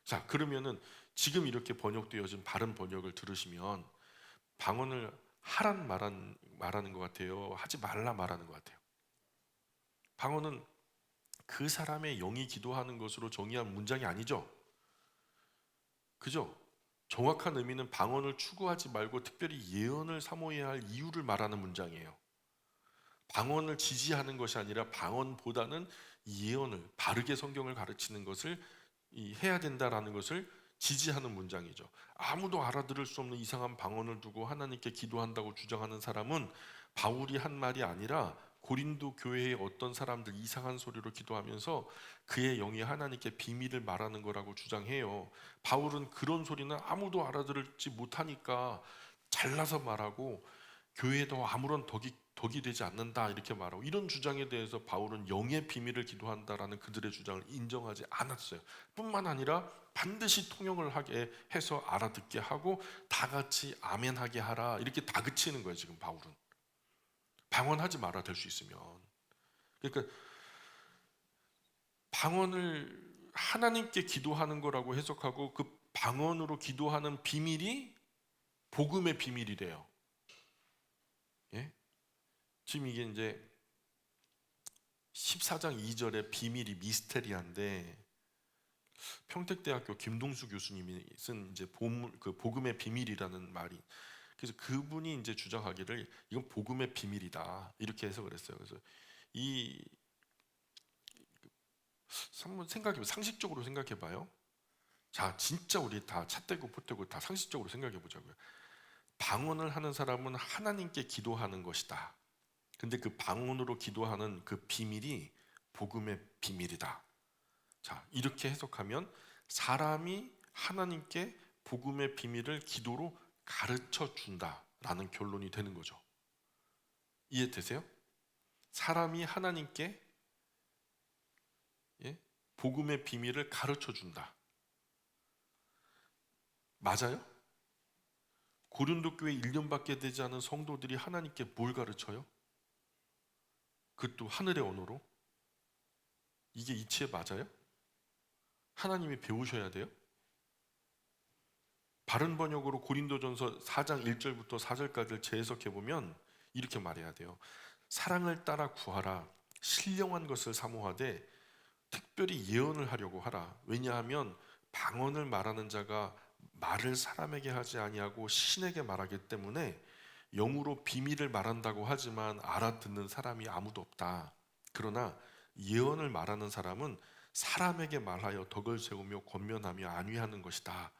[SPEAKER 1] 자, 그러면은 지금 이렇게 번역되어진 바른 번역을 들으시면 방언을 하란 말하는 것 같아요? 하지 말라 말하는 것 같아요? 방언은 그 사람의 영이 기도하는 것으로 정의한 문장이 아니죠. 그죠? 정확한 의미는 방언을 추구하지 말고 특별히 예언을 사모해야 할 이유를 말하는 문장이에요. 방언을 지지하는 것이 아니라 방언보다는 예언을, 바르게 성경을 가르치는 것을 해야 된다라는 것을 지지하는 문장이죠. 아무도 알아들을 수 없는 이상한 방언을 두고 하나님께 기도한다고 주장하는 사람은 바울이 한 말이 아니라 고린도 교회의 어떤 사람들 이상한 소리로 기도하면서 그의 영이 하나님께 비밀을 말하는 거라고 주장해요. 바울은 그런 소리는 아무도 알아들을지 못하니까 잘라서 말하고 교회에도 아무런 덕이 되지 않는다 이렇게 말하고, 이런 주장에 대해서 바울은 영의 비밀을 기도한다라는 그들의 주장을 인정하지 않았어요. 뿐만 아니라 반드시 통역을 하게 해서 알아듣게 하고 다 같이 아멘하게 하라 이렇게 다그치는 거예요. 지금 바울은 방언하지 마라 될 수 있으면. 그러니까 방언을 하나님께 기도하는 거라고 해석하고 그 방언으로 기도하는 비밀이 복음의 비밀이래요. 예? 지금 이게 이제 14장 2절의 비밀이 미스테리한데, 평택대학교 김동수 교수님이 쓴 이제 그 복음의 비밀이라는 말이, 그래서 그분이 이제 주장하기를 이건 복음의 비밀이다 이렇게 해석을 했어요. 그래서 이 한번 생각해, 상식적으로 생각해 봐요. 자, 진짜 우리 다 찻대고 포대고 다 상식적으로 생각해 보자고요. 방언을 하는 사람은 하나님께 기도하는 것이다. 근데 그 방언으로 기도하는 그 비밀이 복음의 비밀이다. 자, 이렇게 해석하면 사람이 하나님께 복음의 비밀을 기도로 가르쳐 준다라는 결론이 되는 거죠. 이해되세요? 사람이 하나님께 복음의 비밀을 가르쳐 준다. 맞아요? 고린도 교회 1년밖에 되지 않은 성도들이 하나님께 뭘 가르쳐요? 그것도 하늘의 언어로? 이게 이치에 맞아요? 하나님이 배우셔야 돼요? 바른 번역으로 고린도전서 4장 1절부터 4절까지를 재해석해 보면 이렇게 말해야 돼요. 사랑을 따라 구하라. 신령한 것을 사모하되 특별히 예언을 하려고 하라. 왜냐하면 방언을 말하는 자가 말을 사람에게 하지 아니하고 신에게 말하기 때문에 영으로 비밀을 말한다고 하지만 알아듣는 사람이 아무도 없다. 그러나 예언을 말하는 사람은 사람에게 말하여 덕을 세우며 권면하며 안위하는 것이다.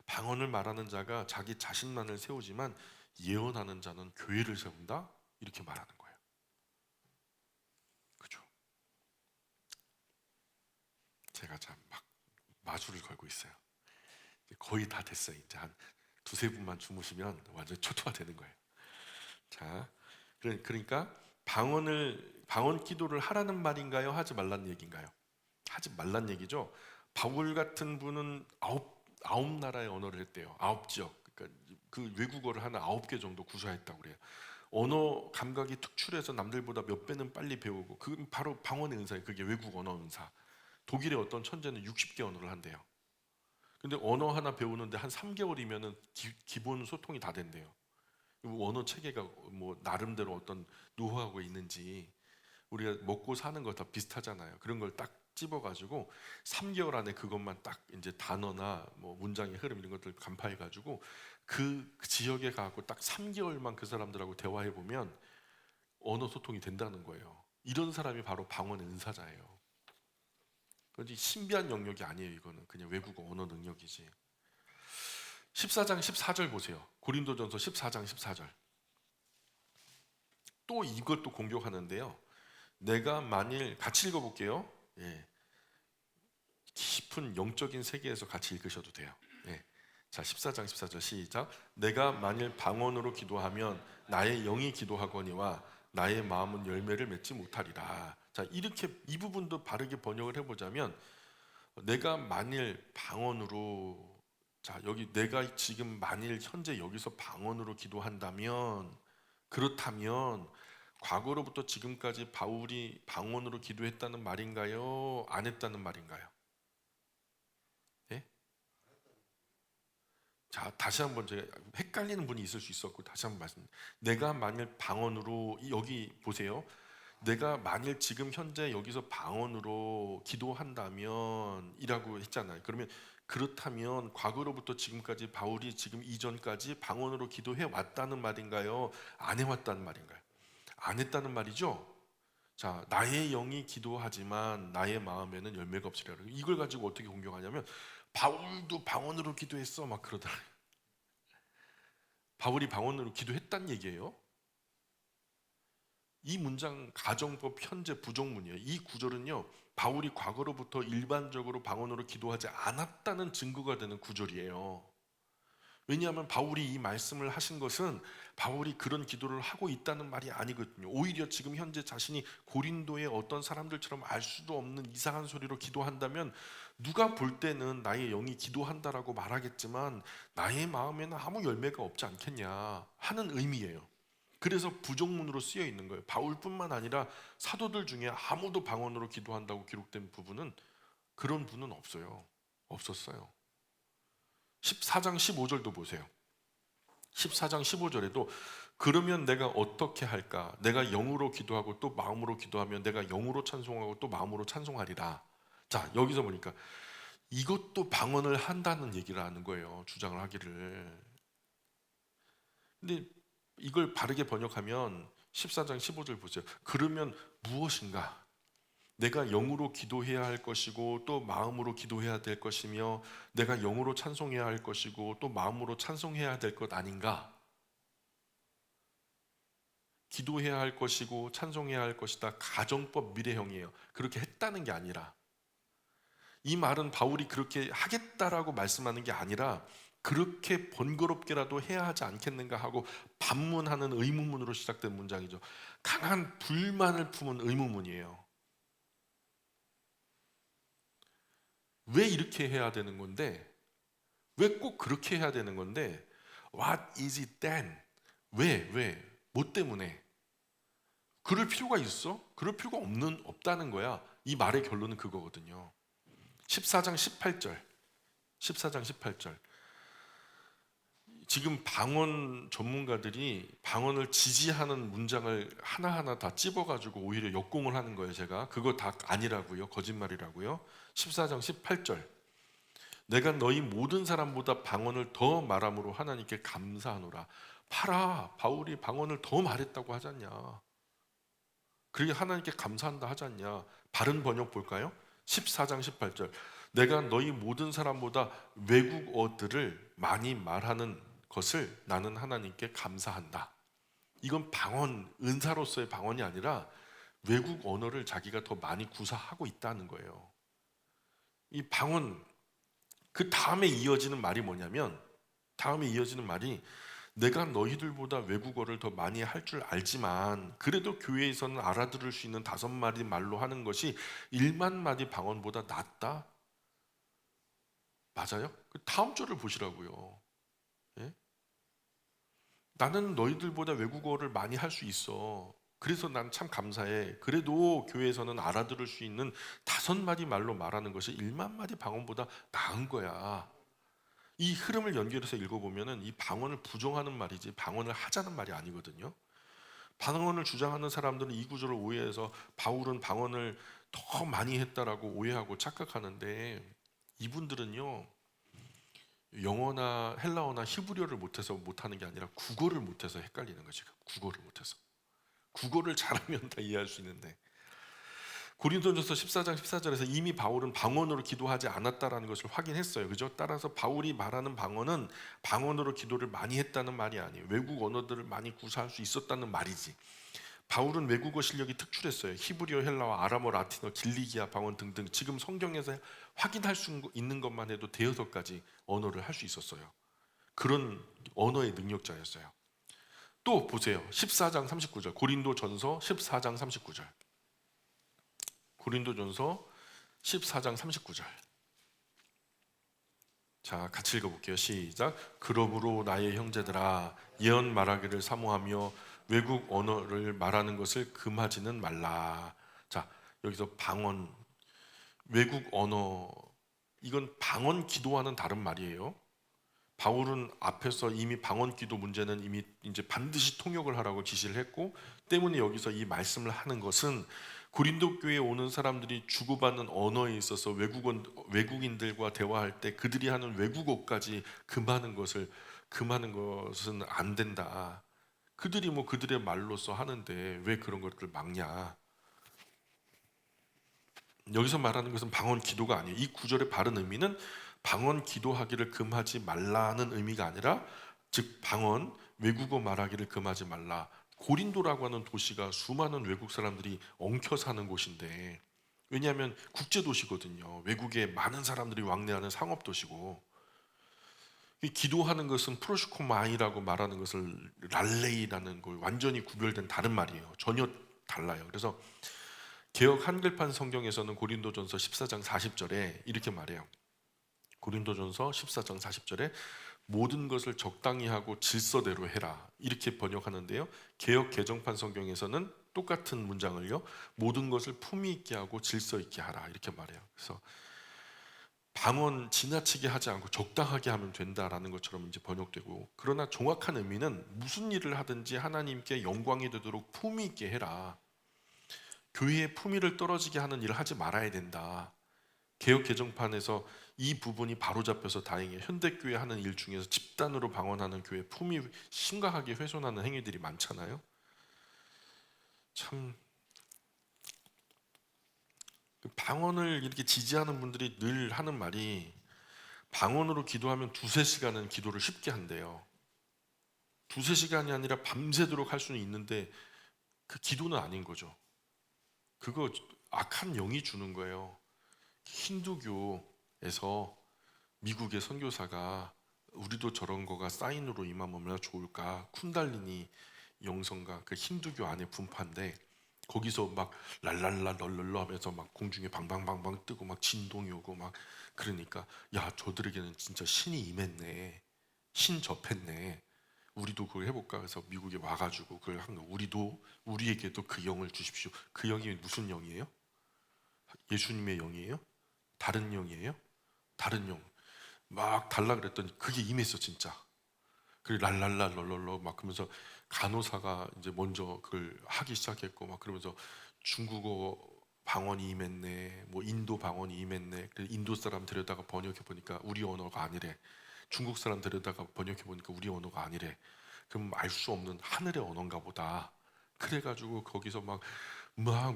[SPEAKER 1] 방언을 말하는 자가 자기 자신만을 세우지만 예언하는 자는 교회를 세운다. 이렇게 말하는 거예요. 그죠? 제가 참 막 마주를 걸고 있어요. 거의 다 됐어요. 이제 한 두세 분만 주무시면 완전 초토화되는 거예요. 자, 그러니까 방언 기도를 하라는 말인가요? 하지 말라는 얘기인가요? 하지 말란 얘기죠. 바울 같은 분은 아홉 나라의 언어를 했대요. 9지역. 그러니까 그 외국어를 한 9개 정도 구사했다고 그래요. 언어 감각이 특출해서 남들보다 몇 배는 빨리 배우고, 그건 바로 방언의 은사예요. 그게 외국 언어 은사. 독일의 어떤 천재는 60개 언어를 한대요. 근데 언어 하나 배우는데 한 3개월이면은 기본 소통이 다 된대요. 언어 체계가 뭐 나름대로 어떤 노하우가 있는지, 우리가 먹고 사는 거 다 비슷하잖아요. 그런 걸 딱 집어가지고 3개월 안에 그것만 딱 이제 단어나 뭐 문장의 흐름 이런 것들 간파해가지고 그 지역에 가고 딱 3개월만 그 사람들하고 대화해 보면 언어 소통이 된다는 거예요. 이런 사람이 바로 방언의 은사자예요. 그런데 신비한 영역이 아니에요. 이거는 그냥 외국어 언어 능력이지. 14장 14절 보세요. 고린도전서 14장 14절. 또 이걸 또 공격하는데요. 내가 만일, 같이 읽어볼게요. 예. 깊은 영적인 세계에서 같이 읽으셔도 돼요. 예. 자, 14장 14절 시작. 내가 만일 방언으로 기도하면 나의 영이 기도하거니와 나의 마음은 열매를 맺지 못하리라. 자, 이렇게 이 부분도 바르게 번역을 해보자면, 내가 만일 방언으로, 자, 여기 내가 지금 만일 현재 여기서 방언으로 기도한다면 그렇다면 과거로부터 지금까지 바울이 방언으로 기도했다는 말인가요? 안 했다는 말인가요? 예? 자, 다시 한번 제가 헷갈리는 분이 있을 수 있었고 다시 한번 말씀드립니다. 내가 만일 방언으로 여기 보세요. 내가 만일 지금 현재 여기서 방언으로 기도한다면 이라고 했잖아요. 그러면 그렇다면 과거로부터 지금까지 바울이 지금 이전까지 방언으로 기도해 왔다는 말인가요? 안 해왔다는 말인가요? 안 했다는 말이죠. 자, 나의 영이 기도하지만 나의 마음에는 열매가 없으리라. 이걸 가지고 어떻게 공경하냐면 바울도 방언으로 기도했어 막 그러더라. 바울이 방언으로 기도했단 얘기예요. 이 문장 가정법 현재 부정문이에요. 이 구절은요, 바울이 과거로부터 일반적으로 방언으로 기도하지 않았다는 증거가 되는 구절이에요. 왜냐하면 바울이 이 말씀을 하신 것은 바울이 그런 기도를 하고 있다는 말이 아니거든요. 오히려 지금 현재 자신이 고린도의 어떤 사람들처럼 알 수도 없는 이상한 소리로 기도한다면 누가 볼 때는 나의 영이 기도한다라고 말하겠지만 나의 마음에는 아무 열매가 없지 않겠냐 하는 의미예요. 그래서 부정문으로 쓰여 있는 거예요. 바울뿐만 아니라 사도들 중에 아무도 방언으로 기도한다고 기록된 부분은 그런 분은 없어요. 없었어요. 14장 15절도 보세요. 14장 15절에도 그러면 내가 어떻게 할까? 내가 영으로 기도하고 또 마음으로 기도하면 내가 영으로 찬송하고 또 마음으로 찬송하리라. 자, 여기서 보니까 이것도 방언을 한다는 얘기를 하는 거예요. 주장을 하기를. 근데 이걸 바르게 번역하면 14장 15절 보세요. 그러면 무엇인가? 내가 영으로 기도해야 할 것이고 또 마음으로 기도해야 될 것이며 내가 영으로 찬송해야 할 것이고 또 마음으로 찬송해야 될 것 아닌가? 기도해야 할 것이고 찬송해야 할 것이다. 가정법 미래형이에요. 그렇게 했다는 게 아니라 이 말은 바울이 그렇게 하겠다라고 말씀하는 게 아니라 그렇게 번거롭게라도 해야 하지 않겠는가 하고 반문하는 의문문으로 시작된 문장이죠. 강한 불만을 품은 의문문이에요. 왜 이렇게 해야 되는 건데? 왜 꼭 그렇게 해야 되는 건데? What is it then? 왜? 뭐 때문에? 그럴 필요가 있어? 그럴 필요가 없다는 거야. 이 말의 결론은 그거거든요. 14장 18절. 14장 18절. 지금 방언 전문가들이 방언을 지지하는 문장을 하나하나 다 찝어가지고 오히려 역공을 하는 거예요. 제가 그거 다 아니라고요. 거짓말이라고요. 14장 18절. 내가 너희 모든 사람보다 방언을 더 말함으로 하나님께 감사하노라. 봐라, 바울이 방언을 더 말했다고 하지 않냐. 그러게 하나님께 감사한다 하지 않냐. 바른 번역 볼까요? 14장 18절. 내가 너희 모든 사람보다 외국어들을 많이 말하는 것을 나는 하나님께 감사한다. 이건 방언, 은사로서의 방언이 아니라 외국 언어를 자기가 더 많이 구사하고 있다는 거예요. 이 방언, 그 다음에 이어지는 말이 뭐냐면 다음에 이어지는 말이 내가 너희들보다 외국어를 더 많이 할 줄 알지만 그래도 교회에서는 알아들을 수 있는 5마디 말로 하는 것이 1만 마디 방언보다 낫다? 맞아요? 그 다음 절을 보시라고요. 예? 나는 너희들보다 외국어를 많이 할 수 있어. 그래서 난 참 감사해. 그래도 교회에서는 알아들을 수 있는 5마디 말로 말하는 것이 1만 마디 방언보다 나은 거야. 이 흐름을 연결해서 읽어보면은 이 방언을 부정하는 말이지 방언을 하자는 말이 아니거든요. 방언을 주장하는 사람들은 이 구절을 오해해서 바울은 방언을 더 많이 했다라고 오해하고 착각하는데 이분들은요 영어나 헬라어나 히브리어를 못해서 못하는 게 아니라 국어를 못해서 헷갈리는 거지. 국어를 못해서. 국어를 잘하면 다 이해할 수 있는데 고린도전서 14장 14절에서 이미 바울은 방언으로 기도하지 않았다라는 것을 확인했어요. 그죠? 따라서 바울이 말하는 방언은 방언으로 기도를 많이 했다는 말이 아니에요. 외국 언어들을 많이 구사할 수 있었다는 말이지. 바울은 외국어 실력이 특출했어요. 히브리어, 헬라어, 아람어, 라틴어, 길리기아 방언 등등 지금 성경에서 확인할 수 있는 것만 해도 5가지 언어를 할 수 있었어요. 그런 언어의 능력자였어요. 또 보세요. 14장 39절 고린도전서 14장 39절 고린도전서 14장 39절. 자, 같이 읽어볼게요. 시작. 그러므로 나의 형제들아 예언 말하기를 사모하며 외국 언어를 말하는 것을 금하지는 말라. 자, 여기서 방언, 외국 언어, 이건 방언 기도와는 다른 말이에요. 바울은 앞에서 이미 방언 기도 문제는 이미 이제 반드시 통역을 하라고 지시를 했고, 때문에 여기서 이 말씀을 하는 것은 고린도 교회에 오는 사람들이 주고받는 언어에 있어서 외국인들과 대화할 때 그들이 하는 외국어까지 금하는 것은 안 된다. 그들이 뭐 그들의 말로서 하는데 왜 그런 것들을 막냐? 여기서 말하는 것은 방언 기도가 아니에요. 이 구절의 바른 의미는 방언 기도하기를 금하지 말라는 의미가 아니라, 즉 방언 외국어 말하기를 금하지 말라. 고린도라고 하는 도시가 수많은 외국 사람들이 엉켜 사는 곳인데, 왜냐하면 국제 도시거든요. 외국에 많은 사람들이 왕래하는 상업 도시고, 이 기도하는 것은 프로시코마이라고 말하는 것을 랄레이라는 걸 완전히 구별된 다른 말이에요. 전혀 달라요. 그래서 개역 한글판 성경에서는 고린도전서 14장 40절에 이렇게 말해요. 고린도전서 14장 40절에 모든 것을 적당히 하고 질서대로 해라, 이렇게 번역하는데요. 개역 개정판 성경에서는 똑같은 문장을요, 모든 것을 품위 있게 하고 질서 있게 하라, 이렇게 말해요. 그래서 방언 지나치게 하지 않고 적당하게 하면 된다라는 것처럼 이제 번역되고, 그러나 정확한 의미는 무슨 일을 하든지 하나님께 영광이 되도록 품위 있게 해라. 교회의 품위를 떨어지게 하는 일을 하지 말아야 된다. 개역 개정판에서 이 부분이 바로잡혀서 다행이에요. 현대교회 하는 일 중에서 집단으로 방언하는 교회 품위 심각하게 훼손하는 행위들이 많잖아요. 참 방언을 이렇게 지지하는 분들이 늘 하는 말이, 방언으로 기도하면 두세 시간은 기도를 쉽게 한대요. 두세 시간이 아니라 밤새도록 할 수는 있는데 그 기도는 아닌 거죠. 그거 악한 영이 주는 거예요. 힌두교에서 미국의 선교사가 우리도 저런 거가 사인으로 임하면 얼마나 좋을까, 쿤달리니 영성가, 그 힌두교 안에 분파인데 거기서 막 랄랄라 널널러 하면서 막 공중에 방방방방 뜨고 막 진동이 오고 막, 그러니까 야, 저들에게는 진짜 신이 임했네, 신 접했네, 우리도 그걸 해볼까. 그래서 미국에 와가지고 그걸 한 거. 우리에게도 그 영을 주십시오. 그 영이 무슨 영이에요? 예수님의 영이에요? 다른 영이에요? 다른 영. 막 달라 그랬더니 그게 임했어 진짜. 그리고 랄랄라 럴럴러 막 그러면서 간호사가 이제 먼저 그걸 하기 시작했고, 막 그러면서 중국어 방언이 임했네, 뭐 인도 방언이 임했네. 그래서 인도 사람 데려다가 번역해 보니까 우리 언어가 아니래. 중국 사람 데려다가 번역해 보니까 우리 언어가 아니래. 그럼 알 수 없는 하늘의 언어인가 보다. 그래가지고 거기서 막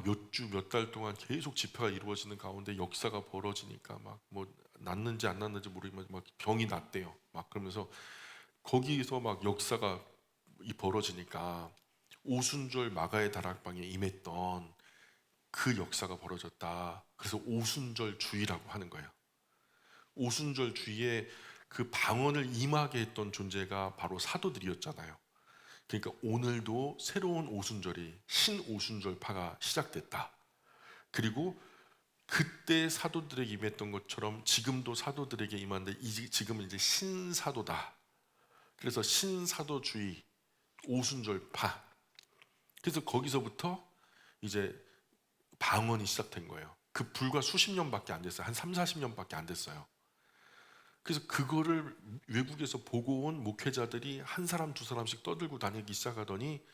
[SPEAKER 1] 몇 주 몇 달 동안 계속 집회가 이루어지는 가운데 역사가 벌어지니까, 막 뭐 낫는지 안 낫는지 모르지만 막 병이 낫대요. 막 그러면서 거기서 막 역사가 벌어지니까 오순절 마가의 다락방에 임했던 그 역사가 벌어졌다. 그래서 오순절 주의라고 하는 거예요. 오순절 주의에 그 방언을 임하게 했던 존재가 바로 사도들이었잖아요. 그러니까 오늘도 새로운 오순절이 신오순절파가 시작됐다. 그리고 그때 사도들에게 임했던 것처럼 지금도 사도들에게 임하는데, 지금은 이제 신사도다. 그래서 신사도주의, 오순절파. 그래서 거기서부터 이제 방언이 시작된 거예요. 그 불과 수십 년밖에 안 됐어요. 한 3, 40년밖에 안 됐어요. 그래서 그거를 외국에서 보고 온 목회자들이 한 사람 두 사람씩 떠들고 다니기 시작하더니,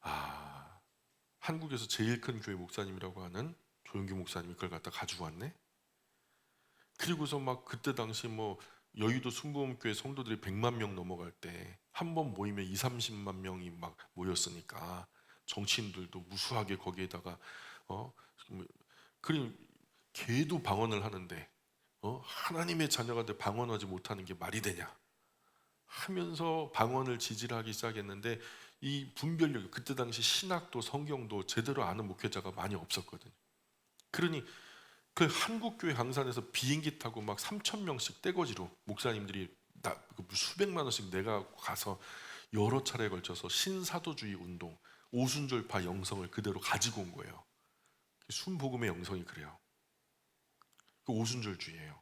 [SPEAKER 1] 아, 한국에서 제일 큰 교회 목사님이라고 하는 조영규 목사님이 그걸 갖다 가지고 왔네. 그리고서 막 그때 당시 뭐 여의도 순복음교회 성도들이 100만 명 넘어갈 때 한 번 모이면 2, 30만 명이 막 모였으니까 정치인들도 무수하게 거기에다가 그림 걔도 방언을 하는데 하나님의 자녀가 돼 방언하지 못하는 게 말이 되냐 하면서 방언을 지지하기 시작했는데, 이 분별력, 그때 당시 신학도 성경도 제대로 아는 목회자가 많이 없었거든요. 그러니 그 한국교회 강산에서 비행기 타고 막 3천 명씩 떼거지로 목사님들이 수백만 원씩 내가 가서 여러 차례에 걸쳐서 신사도주의 운동, 오순절파 영성을 그대로 가지고 온 거예요. 순복음의 영성이 그래요. 그 오순절주의예요.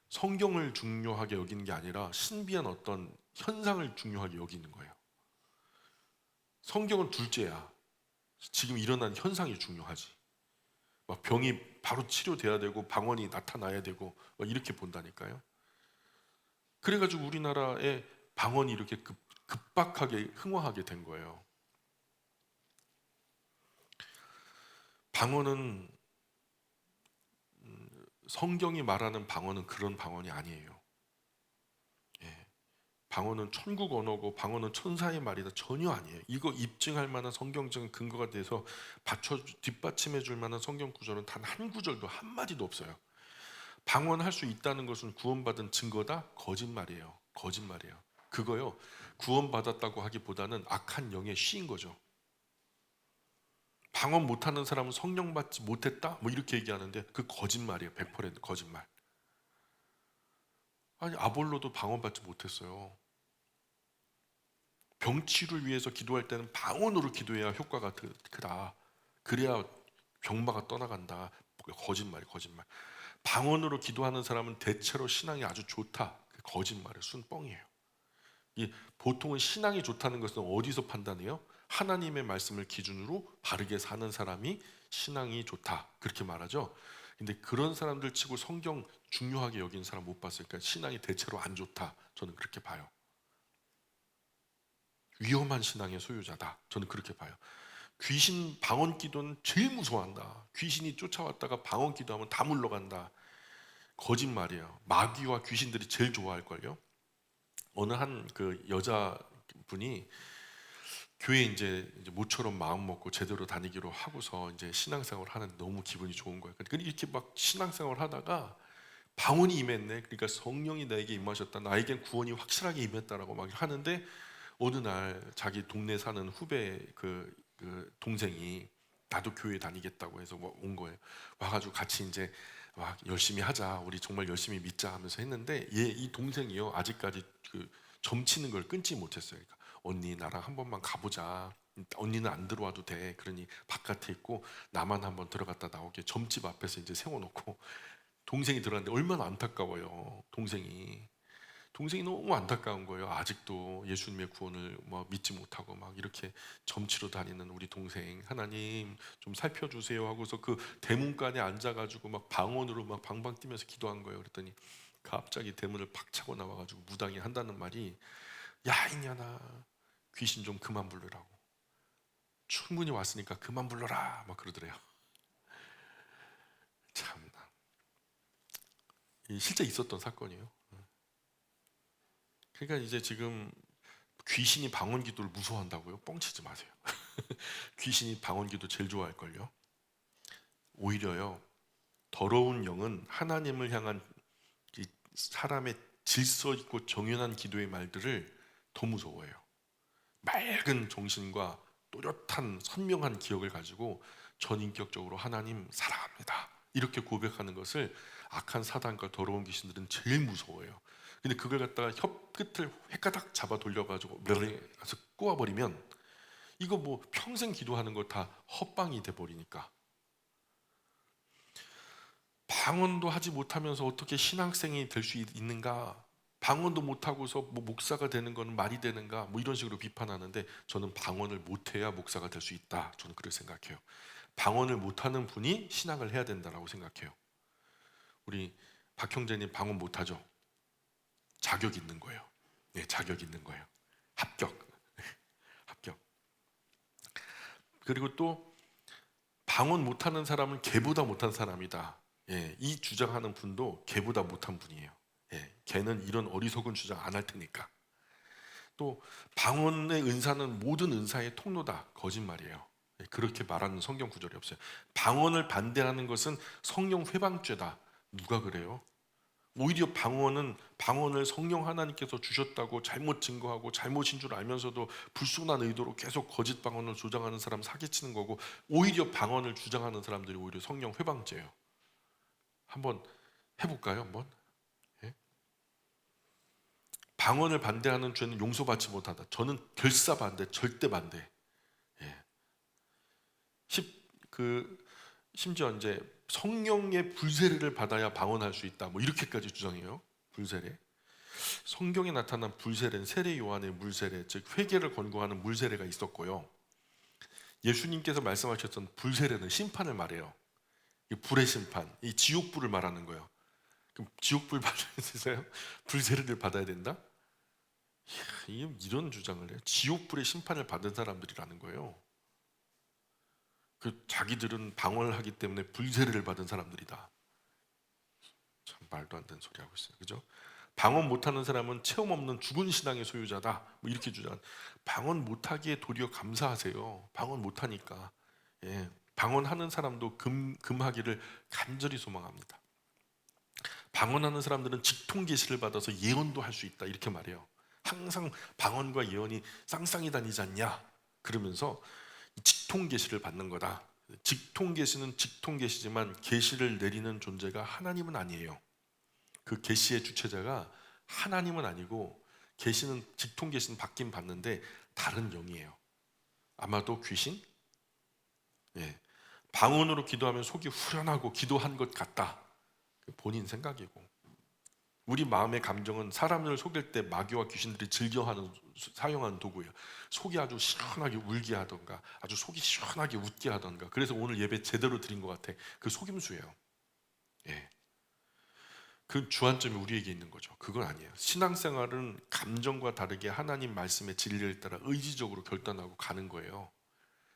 [SPEAKER 1] 성경을 중요하게 여기는 게 아니라 신비한 어떤 현상을 중요하게 여기는 거예요. 성경은 둘째야. 지금 일어난 현상이 중요하지. 막 병이 바로 치료돼야 되고 방언이 나타나야 되고 막 이렇게 본다니까요. 그래가지고 우리나라의 방언이 이렇게 급박하게 흥화하게 된 거예요. 방언은 성경이 말하는 방언은 그런 방언이 아니에요. 예. 방언은 천국 언어고 방언은 천사의 말이다. 전혀 아니에요. 이거 입증할 만한 성경적인 근거가 돼서 뒷받침해 줄 만한 성경 구절은 단 한 구절도 한 마디도 없어요. 방언할 수 있다는 것은 구원받은 증거다? 거짓말이에요. 거짓말이에요. 그거요. 구원받았다고 하기보다는 악한 영에 씌인 거죠. 방언 못하는 사람은 성령 받지 못했다? 뭐 이렇게 얘기하는데 그 거짓말이에요. 100% 거짓말. 아니 아볼로도 방언 받지 못했어요. 병치를 위해서 기도할 때는 방언으로 기도해야 효과가 크다. 그래야 병마가 떠나간다. 거짓말이 거짓말. 방언으로 기도하는 사람은 대체로 신앙이 아주 좋다. 거짓말이에요. 순뻥이에요. 보통은 신앙이 좋다는 것은 어디서 판단해요? 하나님의 말씀을 기준으로 바르게 사는 사람이 신앙이 좋다. 그렇게 말하죠. 근데 그런 사람들 치고 성경 중요하게 여기는 사람 못 봤어요. 그러니까 신앙이 대체로 안 좋다. 저는 그렇게 봐요. 위험한 신앙의 소유자다. 저는 그렇게 봐요. 귀신 방언 기도는 제일 무서워한다. 귀신이 쫓아왔다가 방언 기도하면 다 물러간다. 거짓말이에요. 마귀와 귀신들이 제일 좋아할걸요. 어느 한 그 여자분이 교회 이제 모처럼 마음 먹고 제대로 다니기로 하고서 이제 신앙생활 하는데 너무 기분이 좋은 거예요. 그러니까 이렇게 막 신앙생활 하다가 방언이 임했네. 그러니까 성령이 나에게 임하셨다. 나에겐 구원이 확실하게 임했다라고 막 하는데 어느 날 자기 동네 사는 후배 그 동생이 나도 교회 다니겠다고 해서 온 거예요. 와가지고 같이 이제 막 열심히 하자. 우리 정말 열심히 믿자 하면서 했는데 이 동생이요 아직까지 그 점치는 걸 끊지 못했어요. 그러니까 언니 나랑 한 번만 가보자. 언니는 안 들어와도 돼. 그러니 바깥에 있고 나만 한번 들어갔다 나오게 점집 앞에서 이제 세워놓고 동생이 들어갔는데 얼마나 안타까워요. 동생이 너무 안타까운 거예요. 아직도 예수님의 구원을 뭐 믿지 못하고 막 이렇게 점치러 다니는 우리 동생 하나님 좀 살펴주세요 하고서 그 대문간에 앉아가지고 막 방언으로 막 방방 뛰면서 기도한 거예요. 그랬더니 갑자기 대문을 팍 차고 나와가지고 무당이 한다는 말이 야 이년아 귀신 좀 그만 부르라고 충분히 왔으니까 그만 불러라 막 그러더래요. 참나 실제 있었던 사건이에요. 그러니까 이제 지금 귀신이 방언 기도를 무서워한다고요? 뻥치지 마세요. 귀신이 방언 기도 제일 좋아할걸요. 오히려요. 더러운 영은 하나님을 향한 이 사람의 질서 있고 정연한 기도의 말들을 더 무서워해요. 맑은 정신과 또렷한 선명한 기억을 가지고 전인격적으로 하나님 사랑합니다. 이렇게 고백하는 것을 악한 사단과 더러운 귀신들은 제일 무서워해요. 근데 그걸 갖다가 혓 끝을 획가닥 잡아 돌려가지고 면에서 꼬아버리면 이거 뭐 평생 기도하는 거 다 헛방이 돼버리니까 방언도 하지 못하면서 어떻게 신앙생이 될 수 있는가? 방언도 못하고서 뭐 목사가 되는 건 말이 되는가? 뭐 이런 식으로 비판하는데 저는 방언을 못해야 목사가 될 수 있다. 저는 그렇게 생각해요. 방언을 못하는 분이 신앙을 해야 된다라고 생각해요. 우리 박형제님 방언 못하죠? 자격 있는 거예요. 네, 자격 있는 거예요. 합격. 합격. 그리고 또 방언 못하는 사람은 개보다 못한 사람이다. 예, 이 주장하는 분도 개보다 못한 분이에요. 예, 개는 이런 어리석은 주장 안 할 테니까. 또 방언의 은사는 모든 은사의 통로다. 거짓말이에요. 예, 그렇게 말하는 성경 구절이 없어요. 방언을 반대하는 것은 성령 회방죄다. 누가 그래요? 오히려 방언을 성령 하나님께서 주셨다고 잘못 증거하고 잘못인 줄 알면서도 불순한 의도로 계속 거짓 방언을 조장하는 사람 사기치는 거고 오히려 방언을 주장하는 사람들이 오히려 성령 회방죄예요. 한번 해볼까요? 한번. 예? 방언을 반대하는 죄는 용서받지 못한다. 저는 결사 반대, 절대 반대. 예. 심지어 이제 성령의 불세례를 받아야 방언할 수 있다. 뭐 이렇게까지 주장해요. 불세례. 성경에 나타난 불세례는 세례 요한의 물세례, 즉 회개를 권고하는 물세례가 있었고요. 예수님께서 말씀하셨던 불세례는 심판을 말해요. 이 불의 심판, 이 지옥불을 말하는 거예요. 그럼 지옥불 받으세요? 불세례를 받아야 된다? 이런 주장을 해요. 지옥불의 심판을 받은 사람들이라는 거예요. 자기들은 방언을 하기 때문에 불세례를 받은 사람들이다. 참 말도 안 되는 소리 하고 있어요. 그죠? 방언 못하는 사람은 체험 없는 죽은 신앙의 소유자다. 뭐 이렇게 주장. 방언 못하기에 도리어 감사하세요. 방언 못하니까. 예, 방언하는 사람도 금하기를 간절히 소망합니다. 방언하는 사람들은 직통 계시를 받아서 예언도 할 수 있다. 이렇게 말해요. 항상 방언과 예언이 쌍쌍이 다니지 않냐? 그러면서 직통 계시를 받는 거다. 직통 계시는 직통 계시지만 계시를 내리는 존재가 하나님은 아니에요. 그 계시의 주체자가 하나님은 아니고 계시는 직통 계시는 받긴 받는데 다른 영이에요. 아마도 귀신? 예. 방언으로 기도하면 속이 후련하고 기도한 것 같다. 본인 생각이고. 우리 마음의 감정은 사람을 속일 때 마귀와 귀신들이 사용하는 도구예요. 속이 아주 시원하게 울게 하던가, 아주 속이 시원하게 웃게 하던가. 그래서 오늘 예배 제대로 드린 것 같아. 그 속임수예요. 예. 그 주안점이 우리에게 있는 거죠. 그건 아니에요. 신앙생활은 감정과 다르게 하나님 말씀의 진리를 따라 의지적으로 결단하고 가는 거예요.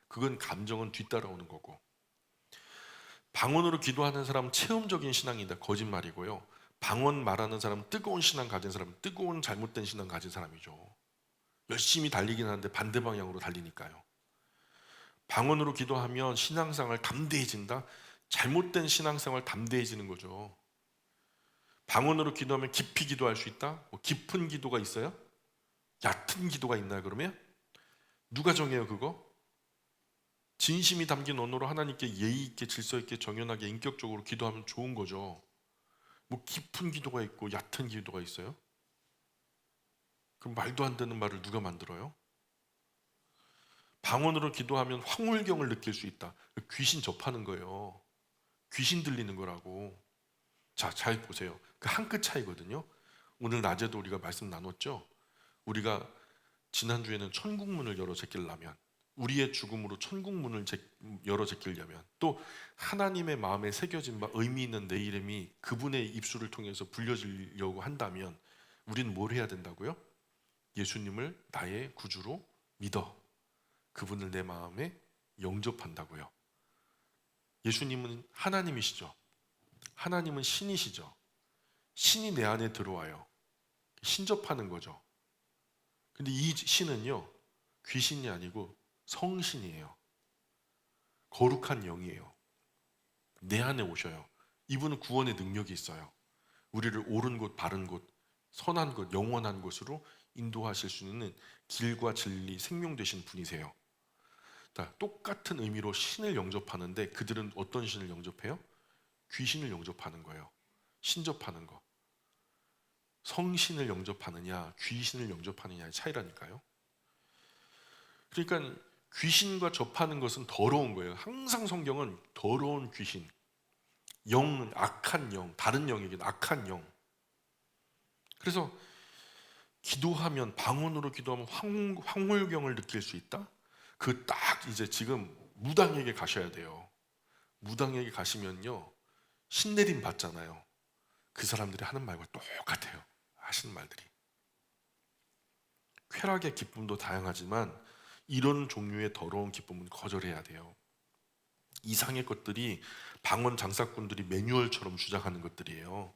[SPEAKER 1] 그건 감정은 뒤따라오는 거고. 방언으로 기도하는 사람은 체험적인 신앙이다. 거짓말이고요. 방언 말하는 사람은 뜨거운 신앙 가진 사람은 뜨거운 잘못된 신앙 가진 사람이죠. 열심히 달리긴 하는데 반대 방향으로 달리니까요. 방언으로 기도하면 신앙생활 담대해진다. 잘못된 신앙생활 담대해지는 거죠. 방언으로 기도하면 깊이 기도할 수 있다. 뭐 깊은 기도가 있어요? 얕은 기도가 있나요? 그러면 누가 정해요 그거? 진심이 담긴 언어로 하나님께 예의 있게 질서 있게 정연하게 인격적으로 기도하면 좋은 거죠. 뭐 깊은 기도가 있고 얕은 기도가 있어요? 그럼 말도 안 되는 말을 누가 만들어요? 방언으로 기도하면 황홀경을 느낄 수 있다. 귀신 접하는 거예요. 귀신 들리는 거라고. 자, 잘 보세요. 그 한 끗 차이거든요. 오늘 낮에도 우리가 말씀 나눴죠. 우리가 지난주에는 천국문을 열어 제끼려면, 우리의 죽음으로 천국문을 열어 제끼려면, 또 하나님의 마음에 새겨진 의미 있는 내 이름이 그분의 입술을 통해서 불려지려고 한다면 우리는 뭘 해야 된다고요? 예수님을 나의 구주로 믿어. 그분을 내 마음에 영접한다고요. 예수님은 하나님이시죠. 하나님은 신이시죠. 신이 내 안에 들어와요. 신접하는 거죠. 근데 이 신은요, 귀신이 아니고 성신이에요. 거룩한 영이에요. 내 안에 오셔요. 이분은 구원의 능력이 있어요. 우리를 옳은 곳, 바른 곳, 선한 곳, 영원한 곳으로 인도하실 수 있는 길과 진리, 생명 되신 분이세요. 똑같은 의미로 신을 영접하는데 그들은 어떤 신을 영접해요? 귀신을 영접하는 거예요. 신접하는 거. 성신을 영접하느냐 귀신을 영접하느냐의 차이라니까요. 그러니까 귀신과 접하는 것은 더러운 거예요. 항상 성경은 더러운 귀신, 영, 악한 영, 다른 영에게는 악한 영. 그래서 기도하면, 방언으로 기도하면 황홀경을 느낄 수 있다? 그 딱 이제 지금 무당에게 가셔야 돼요. 무당에게 가시면요, 신내림 받잖아요. 그 사람들이 하는 말과 똑같아요. 하시는 말들이. 쾌락의 기쁨도 다양하지만 이런 종류의 더러운 기쁨은 거절해야 돼요. 이상의 것들이 방언 장사꾼들이 매뉴얼처럼 주장하는 것들이에요.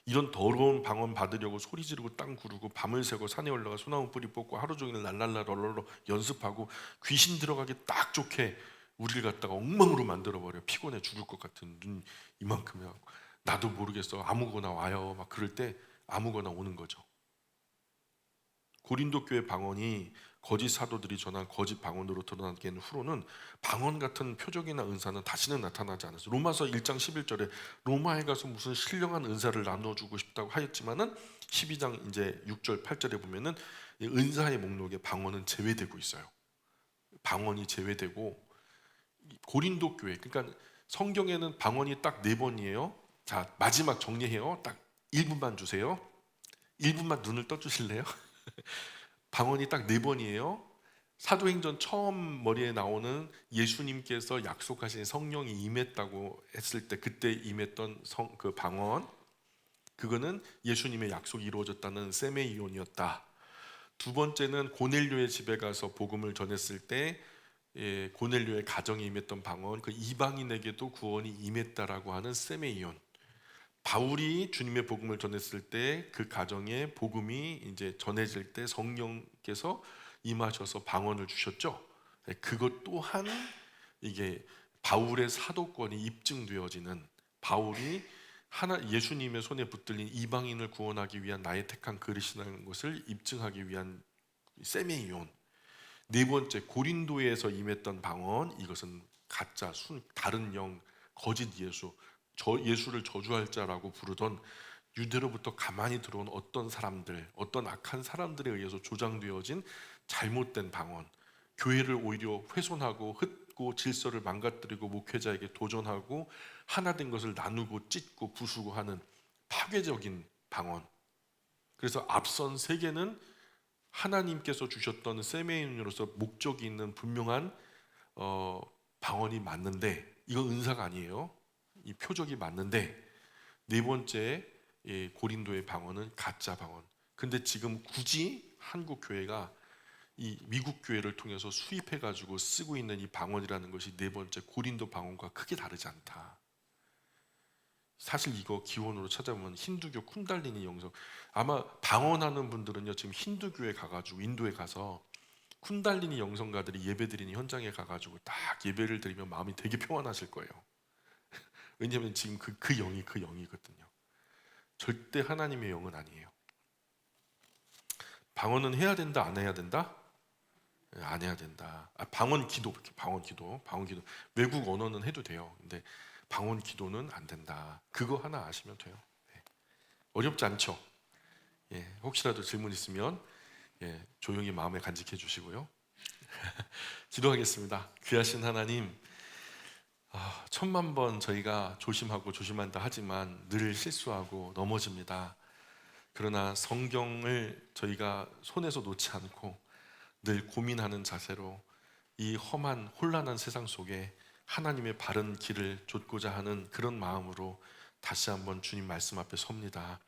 [SPEAKER 1] 이런 더러운 방언 받으려고 소리 지르고 땅 구르고 밤을 새고 산에 올라가 소나무 뿌리 뽑고 하루 종일 랄랄라 럴럴러 연습하고 귀신 들어가기 딱 좋게 우리를 갖다가 엉망으로 만들어버려. 피곤해 죽을 것 같은 눈 이만큼 하고 나도 모르겠어 아무거나 와요 막 그럴 때 아무거나 오는 거죠. 고린도 교회 방언이 거짓 사도들이 전한 거짓 방언으로 드러나게 된 후로는 방언 같은 표적이나 은사는 다시는 나타나지 않았어요. 로마서 1장 11절에 로마에 가서 무슨 신령한 은사를 나눠주고 싶다고 하였지만은 12장 이제 6절 8절에 보면은 은사의 목록에 방언은 제외되고 있어요. 방언이 제외되고 고린도 교회, 그러니까 성경에는 방언이 딱 4번이에요. 자, 마지막 정리해요. 딱 1분만 주세요. 1분만 눈을 떠주실래요? 방언이 딱 4번이에요. 사도행전 처음 머리에 나오는 예수님께서 약속하신 성령이 임했다고 했을 때 그때 임했던 그 방언, 그거는 예수님의 약속이 이루어졌다는 세메이온이었다. 두 번째는 고넬료의 집에 가서 복음을 전했을 때 고넬료의 가정에 임했던 방언, 그 이방인에게도 구원이 임했다라고 하는 세메이온. 바울이 주님의 복음을 전했을 때 그 가정에 복음이 이제 전해질 때 성령께서 임하셔서 방언을 주셨죠. 그것 또한 이게 바울의 사도권이 입증되어지는, 바울이 예수님의 손에 붙들린 이방인을 구원하기 위한 나의 택한 그릇이라는 것을 입증하기 위한 세메이온. 네 번째, 고린도에서 임했던 방언, 이것은 가짜 다른 영, 거짓 예수, 예수를 저주할 자라고 부르던 유대로부터 가만히 들어온 어떤 사람들, 어떤 악한 사람들에 의해서 조장되어진 잘못된 방언, 교회를 오히려 훼손하고 흩고 질서를 망가뜨리고 목회자에게 도전하고 하나된 것을 나누고 찢고 부수고 하는 파괴적인 방언. 그래서 앞선 세 개는 하나님께서 주셨던 세메인으로서 목적이 있는 분명한 방언이 맞는데, 이건 은사가 아니에요. 이 표적이 맞는데, 네 번째 고린도의 방언은 가짜 방언. 근데 지금 굳이 한국 교회가 이 미국 교회를 통해서 수입해 가지고 쓰고 있는 이 방언이라는 것이 네 번째 고린도 방언과 크게 다르지 않다. 사실 이거 기원으로 찾아보면 힌두교 쿤달리니 영성, 아마 방언하는 분들은요 지금 힌두교에 가가지고 인도에 가서 쿤달리니 영성가들이 예배드리는 현장에 가가지고 딱 예배를 드리면 마음이 되게 평안하실 거예요. 왜냐하면 지금 그 영이 그 영이거든요. 절대 하나님의 영은 아니에요. 방언은 해야 된다, 안 해야 된다? 안 해야 된다. 방언 기도, 방언 기도. 외국 언어는 해도 돼요. 근데 방언 기도는 안 된다. 그거 하나 아시면 돼요. 네. 어렵지 않죠? 예, 혹시라도 질문 있으면 조용히 마음에 간직해 주시고요. 기도하겠습니다. 귀하신 하나님, 천만 번 저희가 조심하고 조심한다 하지만 늘 실수하고 넘어집니다. 그러나 성경을 저희가 손에서 놓지 않고 늘 고민하는 자세로 이 험한 혼란한 세상 속에 하나님의 바른 길을 좇고자 하는 그런 마음으로 다시 한번 주님 말씀 앞에 섭니다.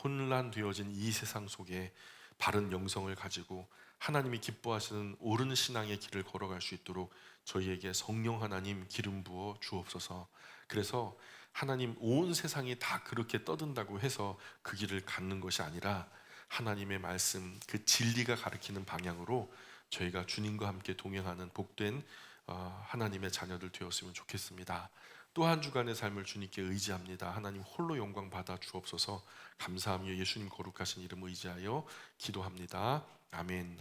[SPEAKER 1] 혼란되어진 이 세상 속에 바른 영성을 가지고 하나님이 기뻐하시는 옳은 신앙의 길을 걸어갈 수 있도록 저희에게 성령 하나님 기름 부어 주옵소서. 그래서 하나님 온 세상이 다 그렇게 떠든다고 해서 그 길을 갖는 것이 아니라 하나님의 말씀 그 진리가 가리키는 방향으로 저희가 주님과 함께 동행하는 복된 하나님의 자녀들 되었으면 좋겠습니다. 또 한 주간의 삶을 주님께 의지합니다. 하나님 홀로 영광 받아 주옵소서. 감사하며 예수님 거룩하신 이름 의지하여 기도합니다. 아멘.